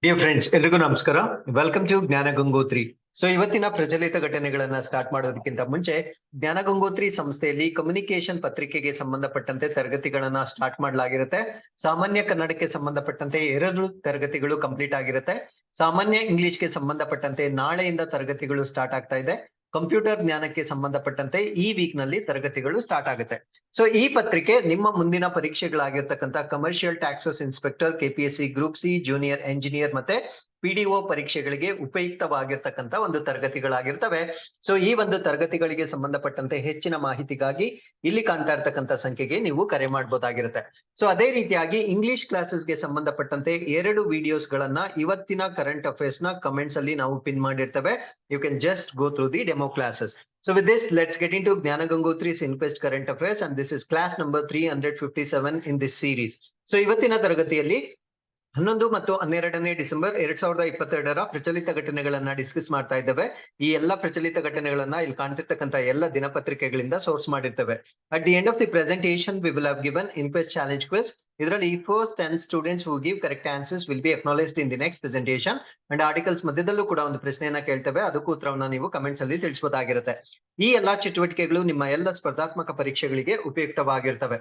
Dear friends, ಎಲ್ರಿಗೂ ನಮಸ್ಕಾರ. Welcome to ಜ್ಞಾನ ಗಂಗೋತ್ರಿ. ಇವತ್ತಿನ ಪ್ರಚಲಿತ ಘಟನೆಗಳನ್ನ ಸ್ಟಾರ್ಟ್ ಮಾಡೋದಕ್ಕಿಂತ ಮುಂಚೆ ಜ್ಞಾನ ಗಂಗೋತ್ರಿ ಸಂಸ್ಥೆಯಲ್ಲಿ ಕಮ್ಯುನಿಕೇಶನ್ ಪತ್ರಿಕೆಗೆ ಸಂಬಂಧಪಟ್ಟಂತೆ ತರಗತಿಗಳನ್ನ ಸ್ಟಾರ್ಟ್ ಮಾಡಲಾಗಿರುತ್ತೆ. ಸಾಮಾನ್ಯ ಕನ್ನಡಕ್ಕೆ ಸಂಬಂಧಪಟ್ಟಂತೆ 2 ತರಗತಿಗಳು ಕಂಪ್ಲೀಟ್ ಆಗಿರುತ್ತೆ. ಸಾಮಾನ್ಯ ಇಂಗ್ಲಿಷ್ಗೆ ಸಂಬಂಧಪಟ್ಟಂತೆ ನಾಳೆಯಿಂದ ತರಗತಿಗಳು ಸ್ಟಾರ್ಟ್ ಆಗ್ತಾ ಇದೆ. ಕಂಪ್ಯೂಟರ್ ಜ್ಞಾನಕ್ಕೆ ಸಂಬಂಧಪಟ್ಟಂತೆ ಈ ವೀಕ್ ನಲ್ಲಿ ತರಗತಿಗಳು ಸ್ಟಾರ್ಟ್ ಆಗುತ್ತೆ. ಈ ಪತ್ರಿಕೆ ನಿಮ್ಮ ಮುಂದಿನ ಪರೀಕ್ಷೆಗಳಾಗಿರ್ತಕ್ಕಂಥ commercial taxes inspector, KPSC group C, junior engineer ಮತ್ತೆ ಪಿಡಿಒ ಪರೀಕ್ಷೆಗಳಿಗೆ ಉಪಯುಕ್ತವಾಗಿರ್ತಕ್ಕಂಥ ಒಂದು ತರಗತಿಗಳಾಗಿರ್ತವೆ. ಈ ಒಂದು ತರಗತಿಗಳಿಗೆ ಸಂಬಂಧಪಟ್ಟಂತೆ ಹೆಚ್ಚಿನ ಮಾಹಿತಿಗಾಗಿ ಇಲ್ಲಿ ಕಾಣ್ತಾ ಇರ್ತಕ್ಕಂಥ ಸಂಖ್ಯೆಗೆ ನೀವು ಕರೆ ಮಾಡಬಹುದಾಗಿರುತ್ತೆ. ಅದೇ ರೀತಿಯಾಗಿ ಇಂಗ್ಲಿಷ್ ಕ್ಲಾಸಸ್ಗೆ ಸಂಬಂಧಪಟ್ಟಂತೆ 2 ವಿಡಿಯೋಸ್ ಗಳನ್ನ ಇವತ್ತಿನ ಕರೆಂಟ್ ಅಫೇರ್ಸ್ ನ ಕಮೆಂಟ್ಸ್ ಅಲ್ಲಿ ನಾವು ಪಿನ್ ಮಾಡಿರ್ತೇವೆ. You can just go through the demo classes. With this, let's get into Gnana Gangotri's InQuest Current Affairs, and this is class number 357 in this series. ಇವತ್ತಿನ ತರಗತಿಯಲ್ಲಿ 11 ಮತ್ತು 12ನೇ December 2022ರ ಪ್ರಚಲಿತ ಘಟನೆಗಳನ್ನ discuss ಮಾಡ್ತಾ ಇದ್ದೇವೆ. ಈ ಎಲ್ಲಾ ಪ್ರಚಲಿತ ಘಟನೆಗಳನ್ನ ಇಲ್ಲಿ ಕಾಣ್ತಿರ್ತಕ್ಕಂಥ ಎಲ್ಲ ದಿನಪತ್ರಿಕೆಗಳಿಂದ ಸೋರ್ಸ್ ಮಾಡಿರ್ತೇವೆ. At the end of the presentation, we will have given InQuest challenge quiz. ಇದರಲ್ಲಿ first 10 students who give correct answers will be acknowledged in the next presentation. And articles ಮಧ್ಯದಲ್ಲೂ ಕೂಡ ಒಂದು ಪ್ರಶ್ನೆಯನ್ನ ಕೇಳ್ತೇವೆ, ಅದಕ್ಕೂ ಉತ್ತರವನ್ನ ನೀವು ಕಮೆಂಟ್ಸ್ ಅಲ್ಲಿ ತಿಳಿಸಬಹುದಾಗಿರುತ್ತೆ. ಈ ಎಲ್ಲಾ ಚಟುವಟಿಕೆಗಳು ನಿಮ್ಮ ಎಲ್ಲ ಸ್ಪರ್ಧಾತ್ಮಕ ಪರೀಕ್ಷೆಗಳಿಗೆ ಉಪಯುಕ್ತವಾಗಿರ್ತವೆ.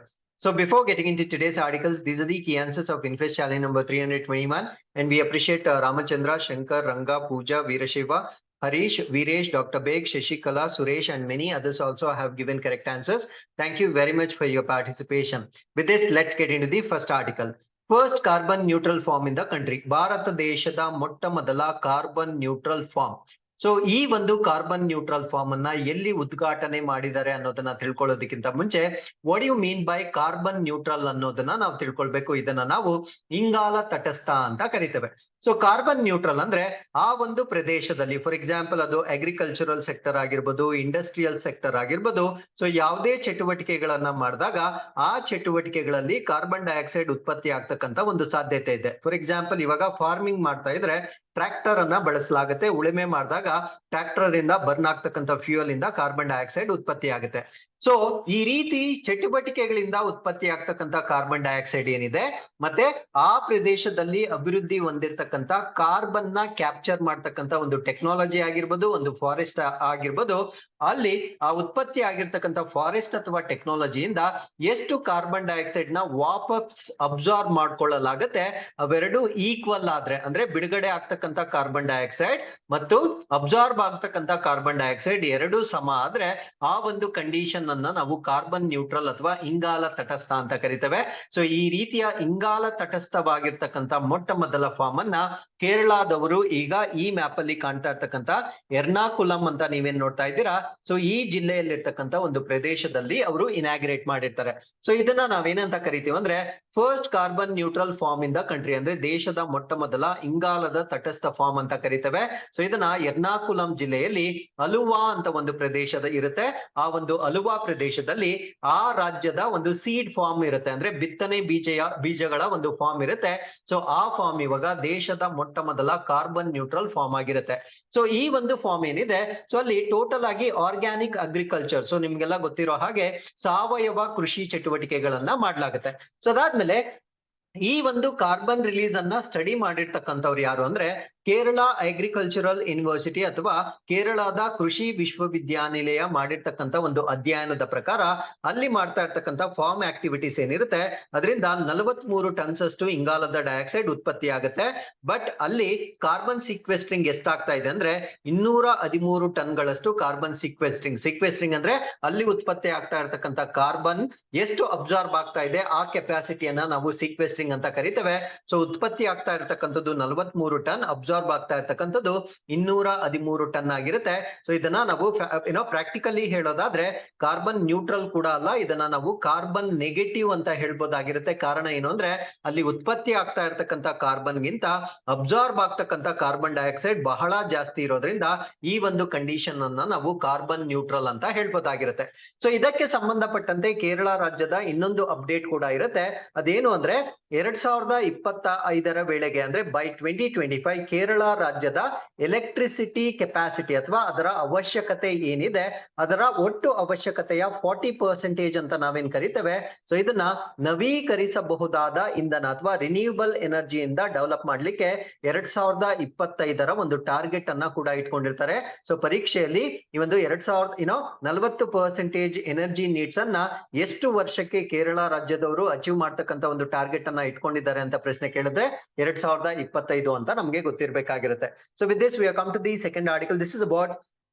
Before getting into today's articles, these are the key answers of InQuest challenge number 321, and we appreciate Ramachandra, Shankar, Ranga, Pooja, Veerashiva, Harish, Veeresh, Dr. Beg, Shashikala, Suresh, and many others also have given correct answers. Thank you very much for your participation. With this, let's get into the first article. First carbon neutral farm in the country. Bharat ದೇಶದ ಮೊಟ್ಟ ಮೊದಲ carbon neutral form. ಈ ಒಂದು carbon neutral form ಅನ್ನ ಎಲ್ಲಿ ಉದ್ಘಾಟನೆ ಮಾಡಿದ್ದಾರೆ ಅನ್ನೋದನ್ನ ತಿಳ್ಕೊಳ್ಳೋದಕ್ಕಿಂತ ಮುಂಚೆ what you mean by carbon neutral ಅನ್ನೋದನ್ನ ನಾವು ತಿಳ್ಕೊಳ್ಬೇಕು. ಇದನ್ನ ನಾವು ಇಂಗಾಲ ತಟಸ್ಥ ಅಂತ ಕರಿತೇವೆ. ಕಾರ್ಬನ್ ನ್ಯೂಟ್ರಲ್ ಅಂದ್ರೆ ಆ ಒಂದು ಪ್ರದೇಶದಲ್ಲಿ, ಫಾರ್ ಎಕ್ಸಾಂಪಲ್ ಅದು ಅಗ್ರಿಕಲ್ಚರಲ್ ಸೆಕ್ಟರ್ ಆಗಿರ್ಬೋದು, ಇಂಡಸ್ಟ್ರಿಯಲ್ ಸೆಕ್ಟರ್ ಆಗಿರ್ಬೋದು, ಯಾವುದೇ ಚಟುವಟಿಕೆಗಳನ್ನ ಮಾಡಿದಾಗ ಆ ಚಟುವಟಿಕೆಗಳಲ್ಲಿ ಕಾರ್ಬನ್ ಡೈಆಕ್ಸೈಡ್ ಉತ್ಪತ್ತಿ ಆಗ್ತಕ್ಕಂತ ಒಂದು ಸಾಧ್ಯತೆ ಇದೆ. ಫಾರ್ ಎಕ್ಸಾಂಪಲ್ ಇವಾಗ ಫಾರ್ಮಿಂಗ್ ಮಾಡ್ತಾ ಇದ್ರೆ ಟ್ರ್ಯಾಕ್ಟರ್ ಅನ್ನ ಬಳಸಲಾಗುತ್ತೆ. ಉಳುಮೆ ಮಾಡಿದಾಗ ಟ್ರ್ಯಾಕ್ಟರ್ ಇಂದ ಬರ್ನ್ ಆಗ್ತಕ್ಕಂಥ ಫ್ಯೂಯಲ್ ಇಂದ ಕಾರ್ಬನ್ ಡೈಆಕ್ಸೈಡ್ ಉತ್ಪತ್ತಿ ಆಗುತ್ತೆ. ಈ ರೀತಿ ಚಟುವಟಿಕೆಗಳಿಂದ ಉತ್ಪತ್ತಿ ಆಗ್ತಕ್ಕಂಥ ಕಾರ್ಬನ್ ಡೈಆಕ್ಸೈಡ್ ಏನಿದೆ, ಮತ್ತೆ ಆ ಪ್ರದೇಶದಲ್ಲಿ ಅಭಿವೃದ್ಧಿ ಹೊಂದಿರತಕ್ಕಂಥ ಕಾರ್ಬನ್ ನ ಕ್ಯಾಪ್ಚರ್ ಮಾಡ್ತಕ್ಕಂಥ ಒಂದು ಟೆಕ್ನಾಲಜಿ ಆಗಿರ್ಬೋದು, ಒಂದು ಫಾರೆಸ್ಟ್ ಆಗಿರ್ಬೋದು, ಅಲ್ಲಿ ಆ ಉತ್ಪತ್ತಿ ಆಗಿರ್ತಕ್ಕಂಥ ಫಾರೆಸ್ಟ್ ಅಥವಾ ಟೆಕ್ನಾಲಜಿಯಿಂದ ಎಷ್ಟು ಕಾರ್ಬನ್ ಡೈಆಕ್ಸೈಡ್ ನ ವಾಪಸ್ ಅಬ್ಸಾರ್ಬ್ ಮಾಡ್ಕೊಳ್ಳಲಾಗತ್ತೆ, ಅವೆರಡು ಈಕ್ವಲ್ ಆದ್ರೆ, ಅಂದ್ರೆ ಬಿಡುಗಡೆ ಆಗ್ತಕ್ಕಂಥ ಕಾರ್ಬನ್ ಡೈಆಕ್ಸೈಡ್ ಮತ್ತು ಅಬ್ಸಾರ್ಬ್ ಆಗ್ತಕ್ಕಂಥ ಕಾರ್ಬನ್ ಡೈಆಕ್ಸೈಡ್ ಎರಡೂ ಸಮ ಆದ್ರೆ ಆ ಒಂದು ಕಂಡೀಷನ್ ಅನ್ನ ನಾವು ಕಾರ್ಬನ್ ನ್ಯೂಟ್ರಲ್ ಅಥವಾ ಇಂಗಾಲ ತಟಸ್ಥ ಅಂತ ಕರಿತೇವೆ. ಈ ರೀತಿಯ ಇಂಗಾಲ ತಟಸ್ಥವಾಗಿರ್ತಕ್ಕಂಥ ಮೊಟ್ಟ ಮೊದಲ ಫಾರ್ಮ್ ಅನ್ನ ಕೇರಳದವರು ಈಗ ಈ ಮ್ಯಾಪ್ ಅಲ್ಲಿ ಕಾಣ್ತಾ ಇರ್ತಕ್ಕಂಥ ಎರ್ನಾಕುಲಂ ಅಂತ ನೀವೇನ್ ನೋಡ್ತಾ ಇದ್ದೀರಾ, ಈ ಜಿಲ್ಲೆಯಲ್ಲಿರ್ತಕ್ಕಂಥ ಒಂದು ಪ್ರದೇಶದಲ್ಲಿ ಅವರು ಇನಾಗ್ರೇಟ್ ಮಾಡಿರ್ತಾರೆ. ಇದನ್ನ ನಾವೇನಂತ ಕರಿತೀವಿ ಅಂದ್ರೆ first carbon neutral farm in the country, ಅಂದ್ರೆ ದೇಶದ ಮೊಟ್ಟ ಮೊದಲ ಇಂಗಾಲದ ತಟಸ್ಥ ಫಾರ್ಮ್ ಅಂತ ಕರಿತೇವೆ. ಇದನ್ನ ಎರ್ನಾಕುಲಂ ಜಿಲ್ಲೆಯಲ್ಲಿ ಅಲುವಾ ಅಂತ ಒಂದು ಪ್ರದೇಶದ ಇರುತ್ತೆ. ಆ ಒಂದು ಅಲುವಾ ಪ್ರದೇಶದಲ್ಲಿ ಆ ರಾಜ್ಯದ ಒಂದು ಸೀಡ್ ಫಾರ್ಮ್ ಇರುತ್ತೆ, ಅಂದ್ರೆ ಬಿತ್ತನೆ ಬೀಜಗಳ ಒಂದು ಫಾರ್ಮ್ ಇರುತ್ತೆ. ಆ ಫಾರ್ಮ್ ಇವಾಗ ದೇಶದ ಮೊಟ್ಟ ಮೊದಲ ಕಾರ್ಬನ್ ನ್ಯೂಟ್ರಲ್ ಫಾರ್ಮ್ ಆಗಿರುತ್ತೆ. ಈ ಒಂದು ಫಾರ್ಮ್ ಏನಿದೆ, ಅಲ್ಲಿ ಟೋಟಲ್ ಆಗಿ ಆರ್ಗ್ಯಾನಿಕ್ ಅಗ್ರಿಕಲ್ಚರ್, ನಿಮ್ಗೆಲ್ಲ ಗೊತ್ತಿರೋ ಹಾಗೆ ಸಾವಯವ ಕೃಷಿ ಚಟುವಟಿಕೆಗಳನ್ನ ಮಾಡ್ಲಾಗುತ್ತೆ. ಅದಾದ್ಮೇಲೆ ಈ ಒಂದು ಕಾರ್ಬನ್ ರಿಲೀಸ್ ಅನ್ನ ಸ್ಟಡಿ ಮಾಡಿರ್ತಕ್ಕಂಥವ್ರು ಯಾರು ಅಂದ್ರೆ ಕೇರಳ ಅಗ್ರಿಕಲ್ಚರಲ್ ಯೂನಿವರ್ಸಿಟಿ ಅಥವಾ ಕೇರಳದ ಕೃಷಿ ವಿಶ್ವವಿದ್ಯಾನಿಲಯ ಮಾಡಿರ್ತಕ್ಕಂಥ ಒಂದು ಅಧ್ಯಯನದ ಪ್ರಕಾರ ಅಲ್ಲಿ ಮಾಡ್ತಾ ಇರ್ತಕ್ಕಂಥ ಫಾರ್ಮ್ ಆಕ್ಟಿವಿಟೀಸ್ ಏನಿರುತ್ತೆ ಅದರಿಂದ 43 ಟನ್ಸ್ ಅಷ್ಟು ಇಂಗಾಲದ ಡೈಆಕ್ಸೈಡ್ ಉತ್ಪತ್ತಿ ಆಗುತ್ತೆ. ಬಟ್ ಅಲ್ಲಿ ಕಾರ್ಬನ್ ಸೀಕ್ವೆಸ್ಟ್ರಿಂಗ್ ಎಷ್ಟಾಗ್ತಾ ಇದೆ ಅಂದ್ರೆ 213 ಟನ್ಗಳಷ್ಟು ಕಾರ್ಬನ್ ಸೀಕ್ವೆಸ್ಟ್ರಿಂಗ್ ಅಂದ್ರೆ ಅಲ್ಲಿ ಉತ್ಪತ್ತಿ ಆಗ್ತಾ ಇರ್ತಕ್ಕಂಥ ಕಾರ್ಬನ್ ಎಷ್ಟು ಅಬ್ಸಾರ್ಬ್ ಆಗ್ತಾ ಇದೆ ಆ ಕೆಪಾಸಿಟಿಯನ್ನ ನಾವು ಸೀಕ್ವೆಸ್ಟ್ರಿಂಗ್ ಅಂತ ಕರಿತೇವೆ. ಉತ್ಪತ್ತಿ ಆಗ್ತಾ ಇರ್ತಕ್ಕಂಥದ್ದು 43 ಟನ್, ಅಬ್ಸಾರ್ಬ್ ಆಗ್ತಾ ಇರ್ತಕ್ಕಂಥದ್ದು 213 ಟನ್ ಆಗಿರುತ್ತೆ. ಇದನ್ನ ನಾವು ಪ್ರಾಕ್ಟಿಕಲಿ ಹೇಳೋದಾದ್ರೆ ಕಾರ್ಬನ್ ನ್ಯೂಟ್ರಲ್ ಕೂಡ ಅಲ್ಲ, ಇದನ್ನ ನಾವು ಕಾರ್ಬನ್ ನೆಗೆಟಿವ್ ಅಂತ ಹೇಳ್ಬೋದಾಗಿರುತ್ತೆ. ಕಾರಣ ಏನು ಅಂದ್ರೆ ಅಲ್ಲಿ ಉತ್ಪತ್ತಿ ಆಗ್ತಾ ಇರ್ತಕ್ಕಂಥ ಕಾರ್ಬನ್ ಗಿಂತ ಅಬ್ಸಾರ್ಬ್ ಆಗ್ತಕ್ಕಂಥ ಕಾರ್ಬನ್ ಡೈಆಕ್ಸೈಡ್ ಬಹಳ ಜಾಸ್ತಿ ಇರೋದ್ರಿಂದ ಈ ಒಂದು ಕಂಡೀಷನ್ ಅನ್ನ ನಾವು ಕಾರ್ಬನ್ ನ್ಯೂಟ್ರಲ್ ಅಂತ ಹೇಳ್ಬೋದಾಗಿರುತ್ತೆ. ಇದಕ್ಕೆ ಸಂಬಂಧಪಟ್ಟಂತೆ ಕೇರಳ ರಾಜ್ಯದ ಇನ್ನೊಂದು ಅಪ್ಡೇಟ್ ಕೂಡ ಇರುತ್ತೆ. ಅದೇನು ಅಂದ್ರೆ 2025ರ ವೇಳೆಗೆ ಅಂದ್ರೆ ಬೈ 2025 ಕೇರಳ ಕೇರಳ ರಾಜ್ಯದ ಎಲೆಕ್ಟ್ರಿಸಿಟಿ ಕೆಪಾಸಿಟಿ ಅಥವಾ ಅದರ ಅವಶ್ಯಕತೆ ಏನಿದೆ ಅದರ ಒಟ್ಟು ಅವಶ್ಯಕತೆಯ 40% ಅಂತ ನಾವೇನ್ ಕರಿತೇವೆ. ಸೊ ಇದನ್ನ ನವೀಕರಿಸಬಹುದಾದ ಇಂಧನ ಅಥವಾ ರಿನ್ಯೂಬಲ್ ಎನರ್ಜಿಯಿಂದ ಡೆವಲಪ್ ಮಾಡ್ಲಿಕ್ಕೆ 2025 ಒಂದು ಟಾರ್ಗೆಟ್ ಅನ್ನ ಕೂಡ ಇಟ್ಕೊಂಡಿರ್ತಾರೆ. ಸೊ ಪರೀಕ್ಷೆಯಲ್ಲಿ ಈ ಒಂದು 40% ಎನರ್ಜಿ ನೀಡ್ಸ್ ಅನ್ನ ಎಷ್ಟು ವರ್ಷಕ್ಕೆ ಕೇರಳ ರಾಜ್ಯದವರು ಅಚೀವ್ ಮಾಡ್ತಕ್ಕಂತ ಒಂದು ಟಾರ್ಗೆಟ್ ಅನ್ನ ಇಟ್ಕೊಂಡಿದ್ದಾರೆ ಅಂತ ಪ್ರಶ್ನೆ ಕೇಳಿದ್ರೆ 2025 ಅಂತ ನಮ್ಗೆ ಗೊತ್ತಿರ್ಬೇಕಾಗಿರುತ್ತೆ. So with this we have come to the second article. This is about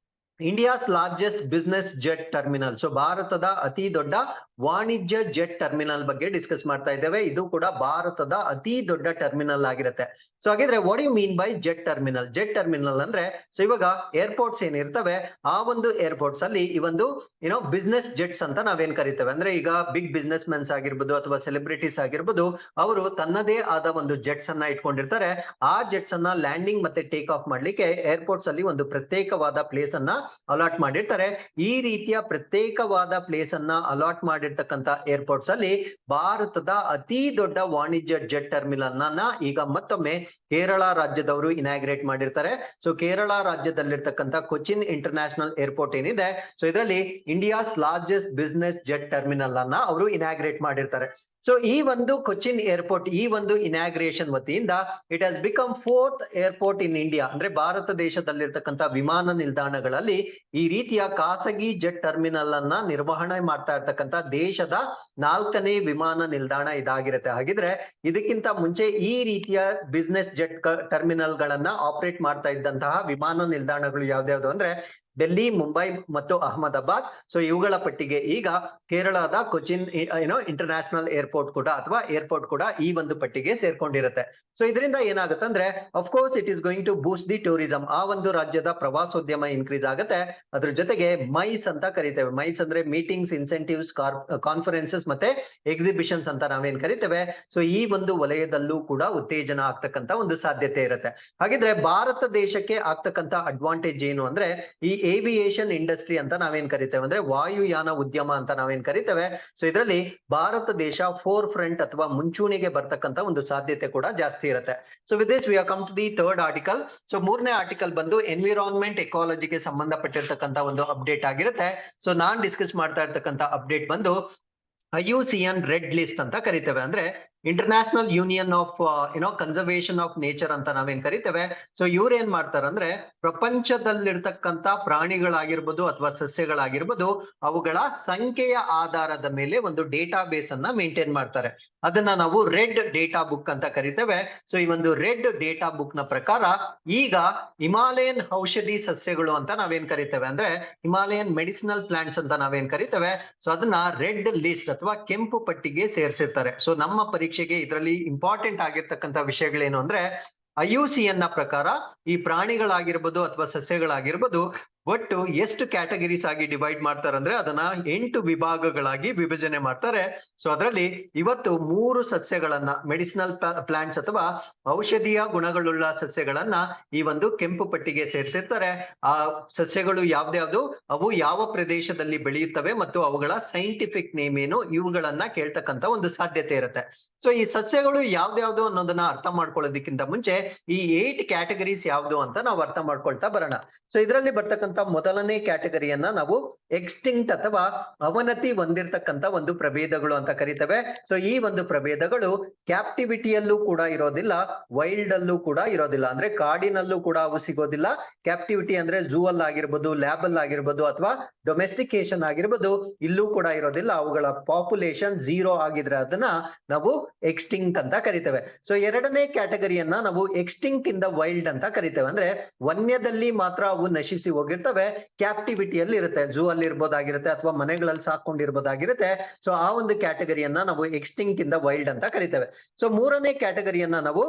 India's largest business jet terminal. So ಭಾರತದ ಅತಿ ದೊಡ್ಡ ವಾಣಿಜ್ಯ ಜೆಟ್ ಟರ್ಮಿನಲ್ ಬಗ್ಗೆ ಡಿಸ್ಕಸ್ ಮಾಡ್ತಾ ಇದ್ದೇವೆ. ಇದು ಕೂಡ ಭಾರತದ ಅತಿ ದೊಡ್ಡ ಟರ್ಮಿನಲ್ ಆಗಿರುತ್ತೆ. ಸೊ ಹಾಗಿದ್ರೆ what you mean by jet terminal? Jet terminal ಅಂದ್ರೆ ಸೊ ಇವಾಗ ಏರ್ಪೋರ್ಟ್ಸ್ ಏನಿರ್ತವೆ ಆ ಒಂದು ಏರ್ಪೋರ್ಟ್ಸ್ ಅಲ್ಲಿ ಈ ಒಂದು ಬಿಸ್ನೆಸ್ ಜೆಟ್ಸ್ ಅಂತ ನಾವೇನ್ ಕರಿತೇವೆ. ಅಂದ್ರೆ ಈಗ ಬಿಗ್ ಬಿಸ್ನೆಸ್ ಮೆನ್ಸ್ ಆಗಿರ್ಬೋದು ಅಥವಾ ಸೆಲೆಬ್ರಿಟೀಸ್ ಆಗಿರ್ಬೋದು, ಅವರು ತನ್ನದೇ ಆದ ಒಂದು ಜೆಟ್ಸ್ ಅನ್ನ ಇಟ್ಕೊಂಡಿರ್ತಾರೆ. ಆ ಜೆಟ್ಸ್ ಅನ್ನ ಲ್ಯಾಂಡಿಂಗ್ ಮತ್ತೆ ಟೇಕ್ ಆಫ್ ಮಾಡ್ಲಿಕ್ಕೆ ಏರ್ಪೋರ್ಟ್ಸ್ ಅಲ್ಲಿ ಒಂದು ಪ್ರತ್ಯೇಕವಾದ ಪ್ಲೇಸ್ ಅನ್ನ ಅಲಾಟ್ ಮಾಡಿರ್ತಾರೆ. ಈ ರೀತಿಯ ಪ್ರತ್ಯೇಕವಾದ ಪ್ಲೇಸ್ ಅನ್ನ ಅಲಾಟ್ ಮಾಡಿರ್ತಕ್ಕಂಥ ಏರ್ಪೋರ್ಟ್ಸ್ ಅಲ್ಲಿ ಭಾರತದ ಅತಿ ದೊಡ್ಡ ವಾಣಿಜ್ಯ ಜೆಟ್ ಟರ್ಮಿನಲ್ ಅನ್ನ ಈಗ ಮತ್ತೊಮ್ಮೆ ಕೇರಳ ರಾಜ್ಯದವರು ಇನಾಗ್ರೇಟ್ ಮಾಡಿರ್ತಾರೆ. ಸೊ ಕೇರಳ ರಾಜ್ಯದಲ್ಲಿರ್ತಕ್ಕಂಥ ಕೊಚ್ಚಿನ್ ಇಂಟರ್ನ್ಯಾಷನಲ್ ಏರ್ಪೋರ್ಟ್ ಏನಿದೆ, ಸೊ ಇದರಲ್ಲಿ India's largest business jet terminal ಅನ್ನ ಅವರು ಇನಾಗ್ರೇಟ್ ಮಾಡಿರ್ತಾರೆ. ಸೊ ಈ ಒಂದು ಕೊಚ್ಚಿನ್ ಏರ್ಪೋರ್ಟ್ ಈ ಒಂದು ಇನಾಗ್ರೇಷನ್ ವತಿಯಿಂದ it has become 4th airport in India. ಅಂದ್ರೆ ಭಾರತ ದೇಶದಲ್ಲಿರ್ತಕ್ಕಂಥ ವಿಮಾನ ನಿಲ್ದಾಣಗಳಲ್ಲಿ ಈ ರೀತಿಯ ಖಾಸಗಿ ಜೆಟ್ ಟರ್ಮಿನಲ್ ಅನ್ನ ನಿರ್ವಹಣೆ ಮಾಡ್ತಾ ಇರ್ತಕ್ಕಂಥ ದೇಶದ 4ನೇ ವಿಮಾನ ನಿಲ್ದಾಣ ಇದಾಗಿರುತ್ತೆ. ಹಾಗಿದ್ರೆ ಇದಕ್ಕಿಂತ ಮುಂಚೆ ಈ ರೀತಿಯ ಬಿಸ್ನೆಸ್ ಜೆಟ್ ಟರ್ಮಿನಲ್ ಗಳನ್ನ ಆಪರೇಟ್ ಮಾಡ್ತಾ ಇದ್ದಂತಹ ವಿಮಾನ ನಿಲ್ದಾಣಗಳು ಯಾವ್ದ್ಯಾವ್ದು ಅಂದ್ರೆ ಡೆಲ್ಲಿ, ಮುಂಬೈ ಮತ್ತು ಅಹಮದಾಬಾದ್. ಸೊ ಇವುಗಳ ಪಟ್ಟಿಗೆ ಈಗ ಕೇರಳದ ಕೊಚ್ಚಿನ್ ಇಂಟರ್ನ್ಯಾಷನಲ್ ಏರ್ಪೋರ್ಟ್ ಕೂಡ ಅಥವಾ ಏರ್ಪೋರ್ಟ್ ಕೂಡ ಈ ಒಂದು ಪಟ್ಟಿಗೆ ಸೇರ್ಕೊಂಡಿರುತ್ತೆ. ಸೊ ಇದರಿಂದ ಏನಾಗುತ್ತೆ ಅಂದ್ರೆ of course it is going to boost the tourism. ಆ ಒಂದು ರಾಜ್ಯದ ಪ್ರವಾಸೋದ್ಯಮ ಇನ್ಕ್ರೀಸ್ ಆಗುತ್ತೆ. ಅದ್ರ ಜೊತೆಗೆ ಮೈಸ್ ಅಂತ ಕರಿತೇವೆ. ಮೈಸ್ ಅಂದ್ರೆ ಮೀಟಿಂಗ್ಸ್, ಇನ್ಸೆಂಟಿವ್ಸ್, ಕಾನ್ಫರೆನ್ಸಸ್ ಮತ್ತೆ ಎಕ್ಸಿಬಿಷನ್ಸ್ ಅಂತ ನಾವೇನ್ ಕರಿತೇವೆ. ಸೊ ಈ ಒಂದು ವಲಯದಲ್ಲೂ ಕೂಡ ಉತ್ತೇಜನ ಆಗ್ತಕ್ಕಂತ ಒಂದು ಸಾಧ್ಯತೆ ಇರುತ್ತೆ. ಹಾಗಿದ್ರೆ ಭಾರತ ದೇಶಕ್ಕೆ ಆಗ್ತಕ್ಕಂತ ಅಡ್ವಾಂಟೇಜ್ ಏನು ಅಂದ್ರೆ ಈ ಏವಿಯೇಷನ್ ಇಂಡಸ್ಟ್ರಿ ಅಂತ ನಾವೇನ್ ಕರಿತೇವೆ ಅಂದ್ರೆ ವಾಯುಯಾನ ಉದ್ಯಮ ಅಂತ ನಾವೇನ್ ಕರಿತೇವೆ. ಸೊ ಇದರಲ್ಲಿ ಭಾರತ ದೇಶ ಫೋರ್ ಫ್ರಂಟ್ ಅಥವಾ ಮುಂಚೂಣಿಗೆ ಬರ್ತಕ್ಕಂತ ಒಂದು ಸಾಧ್ಯತೆ ಕೂಡ ಜಾಸ್ತಿ ಇರುತ್ತೆ. So with this we have come to the third article. So ಮೂರನೇ ಆರ್ಟಿಕಲ್ ಬಂದು ಎನ್ವಿರಾನ್ಮೆಂಟ್ ಎಕಾಲಜಿಗೆ ಸಂಬಂಧಪಟ್ಟಿರ್ತಕ್ಕಂತ ಒಂದು ಅಪ್ಡೇಟ್ ಆಗಿರುತ್ತೆ. ಸೊ ನಾನ್ ಡಿಸ್ಕಸ್ ಮಾಡ್ತಾ ಇರ್ತಕ್ಕಂತ ಅಪ್ಡೇಟ್ ಬಂದು IUCN ರೆಡ್ ಲಿಸ್ಟ್ ಅಂತ ಕರಿತೇವೆ. ಅಂದ್ರೆ international union of conservation of nature ಅಂತ ನಾವೇನ್ ಕರಿತೇವೆ. ಸೊ ಇವ್ರು ಏನ್ ಮಾಡ್ತಾರಂದ್ರೆ ಪ್ರಪಂಚದಲ್ಲಿರ್ತಕ್ಕಂಥ ಪ್ರಾಣಿಗಳಾಗಿರ್ಬೋದು ಅಥವಾ ಸಸ್ಯಗಳಾಗಿರ್ಬೋದು ಅವುಗಳ ಸಂಖ್ಯೆಯ ಆಧಾರದ ಮೇಲೆ ಒಂದು ಡೇಟಾ ಬೇಸ್ ಅನ್ನ ಮೇಂಟೈನ್ ಮಾಡ್ತಾರೆ. ಅದನ್ನ ನಾವು ರೆಡ್ ಡೇಟಾ ಬುಕ್ ಅಂತ ಕರಿತೇವೆ. ಸೊ ಈ ಒಂದು ರೆಡ್ ಡೇಟಾ ಬುಕ್ ನ ಪ್ರಕಾರ ಈಗ ಹಿಮಾಲಯನ್ ಔಷಧಿ ಸಸ್ಯಗಳು ಅಂತ ನಾವೇನ್ ಕರಿತೇವೆ ಅಂದ್ರೆ ಹಿಮಾಲಯನ್ ಮೆಡಿಸಿನಲ್ ಪ್ಲಾಂಟ್ಸ್ ಅಂತ ನಾವೇನ್ ಕರಿತೇವೆ. ಸೊ ಅದನ್ನ ರೆಡ್ ಲಿಸ್ಟ್ ಅಥವಾ ಕೆಂಪು ಪಟ್ಟಿಗೆ ಸೇರಿಸಿರ್ತಾರೆ. ಸೊ ನಮ್ಮ ಪರೀಕ್ಷೆಗೆ ಇದರಲ್ಲಿ ಇಂಪಾರ್ಟೆಂಟ್ ಆಗಿರ್ತಕ್ಕಂಥ ವಿಷಯಗಳೇನು ಅಂದ್ರೆ IUCN ನ ಪ್ರಕಾರ ಈ ಪ್ರಾಣಿಗಳಾಗಿರ್ಬೋದು ಅಥವಾ ಸಸ್ಯಗಳಾಗಿರ್ಬೋದು ಒಟ್ಟು ಎಷ್ಟು ಕ್ಯಾಟಗರೀಸ್ ಆಗಿ ಡಿವೈಡ್ ಮಾಡ್ತಾರೆ ಅಂದ್ರೆ ಅದನ್ನ 8 ವಿಭಾಗಗಳಾಗಿ ವಿಭಜನೆ ಮಾಡ್ತಾರೆ. ಸೊ ಅದರಲ್ಲಿ ಇವತ್ತು 3 ಸಸ್ಯಗಳನ್ನ ಮೆಡಿಸಿನಲ್ ಪ್ಲಾಂಟ್ಸ್ ಅಥವಾ ಔಷಧೀಯ ಗುಣಗಳುಳ್ಳ ಸಸ್ಯಗಳನ್ನ ಈ ಒಂದು ಕೆಂಪು ಪಟ್ಟಿಗೆ ಸೇರಿಸಿರ್ತಾರೆ. ಆ ಸಸ್ಯಗಳು ಯಾವ್ದ್ಯಾವ್ದು, ಅವು ಯಾವ ಪ್ರದೇಶದಲ್ಲಿ ಬೆಳೆಯುತ್ತವೆ ಮತ್ತು ಅವುಗಳ ಸೈಂಟಿಫಿಕ್ ನೇಮ್ ಏನು, ಇವುಗಳನ್ನ ಕೇಳ್ತಕ್ಕಂತ ಒಂದು ಸಾಧ್ಯತೆ ಇರುತ್ತೆ. ಸೊ ಈ ಸಸ್ಯಗಳು ಯಾವ್ದ್ಯಾವ್ದು ಅನ್ನೋದನ್ನ ಅರ್ಥ ಮಾಡ್ಕೊಳ್ಳೋದಕ್ಕಿಂತ ಮುಂಚೆ ಈ 8 ಕ್ಯಾಟಗರೀಸ್ ಯಾವ್ದು ಅಂತ ನಾವು ಅರ್ಥ ಮಾಡ್ಕೊಳ್ತಾ ಬರೋಣ. ಸೊ ಇದರಲ್ಲಿ ಬರ್ತಕ್ಕಂತ ಮೊದಲನೇ ಕ್ಯಾಟಗರಿಯನ್ನ ನಾವು ಎಕ್ಸ್ಟಿಂಕ್ಟ್ ಅಥವಾ ಅವನತಿ ಹೊಂದಿರತಕ್ಕಂತ ಒಂದು ಪ್ರಭೇದಗಳು ಅಂತ ಕರಿತೇವೆ. ಸೊ ಈ ಒಂದು ಪ್ರಭೇದಗಳು ಕ್ಯಾಪ್ಟಿವಿಟಿಯಲ್ಲೂ ಕೂಡ ಇರೋದಿಲ್ಲ, ವೈಲ್ಡ್ ಅಲ್ಲೂ ಕೂಡ ಇರೋದಿಲ್ಲ. ಅಂದ್ರೆ ಕಾಡಿನಲ್ಲೂ ಕೂಡ ಅವು ಸಿಗೋದಿಲ್ಲ. ಕ್ಯಾಪ್ಟಿವಿಟಿ ಅಂದ್ರೆ ಝೂ ಅಲ್ಲಿ ಆಗಿರ್ಬೋದು, ಲ್ಯಾಬ್ ಅಲ್ಲಿ ಆಗಿರ್ಬೋದು ಅಥವಾ ಡೊಮೆಸ್ಟಿಕೇಶನ್ ಆಗಿರ್ಬೋದು, ಇಲ್ಲೂ ಕೂಡ ಇರೋದಿಲ್ಲ. ಅವುಗಳ ಪಾಪ್ಯುಲೇಷನ್ 0 ಆಗಿದ್ರೆ ಅದನ್ನ ನಾವು ಎಕ್ಸ್ಟಿಂಕ್ಟ್ ಅಂತ ಕರಿತೇವೆ. ಸೊ ಎರಡನೇ ಕ್ಯಾಟಗರಿಯನ್ನ ನಾವು ಎಕ್ಸ್ಟಿಂಕ್ಟ್ ಇನ್ ದ ವೈಲ್ಡ್ ಅಂತ ಕರಿತೇವೆ. ಅಂದ್ರೆ ವನ್ಯದಲ್ಲಿ ಮಾತ್ರ ಅವು ನಶಿಸಿ ಹೋಗಿರ್ತವೆ, ಕ್ಯಾಪ್ಟಿವಿಟಿಯಲ್ಲಿ ಇರುತ್ತೆ, ಝೂ ಅಲ್ಲಿ ಇರ್ಬೋದಾಗಿರುತ್ತೆ ಅಥವಾ ಮನೆಗಳಲ್ಲಿ ಸಾಕೊಂಡಿರ್ಬೋದಾಗಿರುತ್ತೆ. ಸೊ ಆ ಒಂದು ಕ್ಯಾಟಗರಿಯನ್ನ ನಾವು ಎಕ್ಸ್ಟಿಂಕ್ಟ್ ಇನ್ ದ ವೈಲ್ಡ್ ಅಂತ ಕರಿತೇವೆ. ಸೊ ಮೂರನೇ ಕ್ಯಾಟಗರಿಯನ್ನ ನಾವು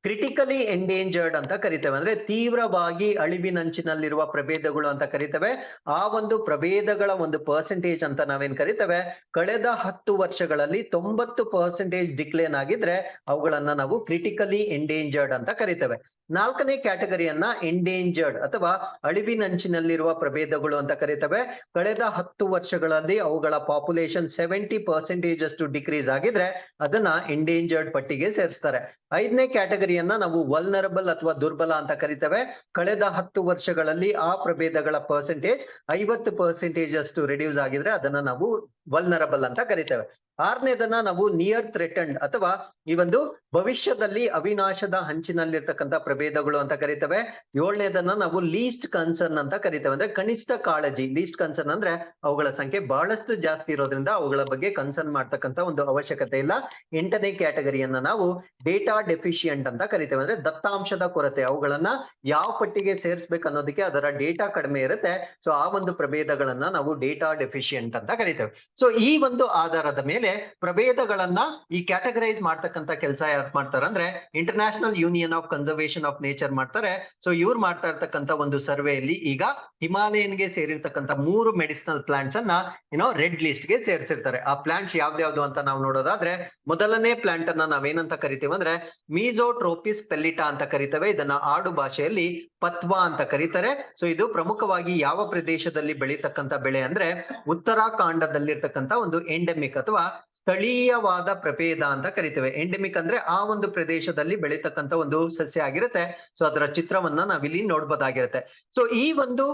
ಕ್ರಿಟಿಕಲಿ ಎಂಡೇಂಜರ್ಡ್ ಅಂತ ಕರಿತೇವೆ. ಅಂದ್ರೆ ತೀವ್ರವಾಗಿ ಅಳಿವಿನಂಚಿನಲ್ಲಿರುವ ಪ್ರಭೇದಗಳು ಅಂತ ಕರಿತೇವೆ. ಆ ಒಂದು ಪ್ರಭೇದಗಳ ಒಂದು ಪರ್ಸೆಂಟೇಜ್ ಅಂತ ನಾವೇನ್ ಕರಿತೇವೆ, ಕಳೆದ 10 ವರ್ಷಗಳಲ್ಲಿ 90% ಡಿಕ್ಲೇನ್ ಆಗಿದ್ರೆ ಅವುಗಳನ್ನ ನಾವು ಕ್ರಿಟಿಕಲಿ ಎಂಡೇಂಜರ್ಡ್ ಅಂತ ಕರಿತೇವೆ. ನಾಲ್ಕನೇ ಕ್ಯಾಟಗರಿಯನ್ನ ಎಂಡೇಂಜರ್ಡ್ ಅಥವಾ ಅಳಿವಿನಂಚಿನಲ್ಲಿರುವ ಪ್ರಭೇದಗಳು ಅಂತ ಕರಿತೇವೆ. ಕಳೆದ 10 ವರ್ಷಗಳಲ್ಲಿ ಅವುಗಳ ಪಾಪ್ಯುಲೇಷನ್ 70% ಅಷ್ಟು ಡಿಕ್ರೀಸ್ ಆಗಿದ್ರೆ ಅದನ್ನ ಎಂಡೇಂಜರ್ಡ್ ಪಟ್ಟಿಗೆ ಸೇರಿಸ್ತಾರೆ. ಐದನೇ ಕ್ಯಾಟಗರಿ ಕ್ಯಾಟಗರಿಯನ್ನ ನಾವು ವಲ್ನರಬಲ್ ಅಥವಾ ದುರ್ಬಲ ಅಂತ ಕರಿತೇವೆ. ಕಳೆದ 10 ವರ್ಷಗಳಲ್ಲಿ ಆ ಪ್ರಭೇದಗಳ ಪರ್ಸೆಂಟೇಜ್ 50% ಅಷ್ಟು ರಿಡ್ಯೂಸ್ ಆಗಿದ್ರೆ ಅದನ್ನ ನಾವು ವಲ್ನರಬಲ್ ಅಂತ ಕರಿತೇವೆ. 6ನೇದನ್ನ ನಾವು ನಿಯರ್ ಥ್ರೆಟನ್ಡ್ ಅಥವಾ ಈ ಒಂದು ಭವಿಷ್ಯದಲ್ಲಿ ಅವಿನಾಶದ ಹಂಚಿನಲ್ಲಿರ್ತಕ್ಕಂಥ ಪ್ರಭೇದಗಳು ಅಂತ ಕರಿತೇವೆ. 7ನೇದನ್ನ ನಾವು ಲೀಸ್ಟ್ ಕನ್ಸರ್ನ್ ಅಂತ ಕರಿತೇವೆ. ಅಂದ್ರೆ ಕನಿಷ್ಠ ಕಾಳಜಿ. ಲೀಸ್ಟ್ ಕನ್ಸರ್ನ್ ಅಂದ್ರೆ ಅವುಗಳ ಸಂಖ್ಯೆ ಬಹಳಷ್ಟು ಜಾಸ್ತಿ ಇರೋದ್ರಿಂದ ಅವುಗಳ ಬಗ್ಗೆ ಕನ್ಸರ್ನ್ ಮಾಡ್ತಕ್ಕಂಥ ಒಂದು ಅವಶ್ಯಕತೆ ಇಲ್ಲ. 8ನೇ ಕ್ಯಾಟಗರಿಯನ್ನ ನಾವು ಡೇಟಾ ಡೆಫಿಶಿಯಂಟ್ ಅಂತ ಕರಿತೇವೆ. ಅಂದ್ರೆ ದತ್ತಾಂಶದ ಕೊರತೆ. ಅವುಗಳನ್ನ ಯಾವ ಪಟ್ಟಿಗೆ ಸೇರಿಸ್ಬೇಕು ಅನ್ನೋದಕ್ಕೆ ಅದರ ಡೇಟಾ ಕಡಿಮೆ ಇರುತ್ತೆ. ಸೊ ಆ ಒಂದು ಪ್ರಭೇದಗಳನ್ನ ನಾವು ಡೇಟಾ ಡೆಫಿಶಿಯಂಟ್ ಅಂತ ಕರಿತೇವೆ. ಸೊ ಈ ಒಂದು ಆಧಾರದ ಮೇಲೆ ಪ್ರಭೇದಗಳನ್ನ ಈ ಕ್ಯಾಟಗರೈಸ್ ಮಾಡ್ತಕ್ಕಂಥ ಕೆಲಸ ಯಾರು ಮಾಡ್ತಾರೆ ಅಂದ್ರೆ international union of conservation of nature ಮಾಡ್ತಾರೆ. ಸೊ ಇವ್ರು ಮಾಡ್ತಾ ಇರ್ತಕ್ಕಂಥ ಒಂದು ಸರ್ವೆಯಲ್ಲಿ ಈಗ ಹಿಮಾಲಯನ್ಗೆ ಸೇರಿರ್ತಕ್ಕಂಥ 3 ಮೆಡಿಸಿನಲ್ ಪ್ಲಾಂಟ್ಸ್ ಅನ್ನ ರೆಡ್ ಲಿಸ್ಟ್ ಗೆ ಸೇರಿಸಿರ್ತಾರೆ. ಆ ಪ್ಲಾಂಟ್ಸ್ ಯಾವ್ದ್ಯಾವ್ದು ಅಂತ ನಾವು ನೋಡೋದಾದ್ರೆ ಮೊದಲನೇ ಪ್ಲಾಂಟ್ ಅನ್ನ ನಾವೇನಂತ ಕರಿತೀವಿ ಅಂದ್ರೆ ಮೀಸೋಟ್ರೋಪಿಸ್ ಪೆಲ್ಲಿಟಾ ಅಂತ ಕರಿತೇವೆ. ಇದನ್ನ ಆಡು ಭಾಷೆಯಲ್ಲಿ ಪತ್ವಾ ಅಂತ ಕರೀತಾರೆ. ಸೊ ಇದು ಪ್ರಮುಖವಾಗಿ ಯಾವ ಪ್ರದೇಶದಲ್ಲಿ ಬೆಳೀತಕ್ಕಂಥ ಬೆಳೆ ಅಂದ್ರೆ ಉತ್ತರಾಖಂಡದಲ್ಲಿರ್ತಕ್ಕಂಥ ಒಂದು ಎಂಡೆಮಿಕ್ ಅಥವಾ ಸ್ಥಳೀಯವಾದ ಪ್ರಭೇದ ಅಂತ ಕರಿತೇವೆ. ಎಂಡೆಮಿಕ್ ಅಂದ್ರೆ ಆ ಒಂದು ಪ್ರದೇಶದಲ್ಲಿ ಬೆಳೀತಕ್ಕಂಥ ಒಂದು ಸಸ್ಯ ಆಗಿರುತ್ತೆ. ಸೊ ಅದರ ಚಿತ್ರವನ್ನ ನಾವಿಲ್ಲಿ ನೋಡ್ಬೋದಾಗಿರುತ್ತೆ. ಸೊ ಈ ಒಂದು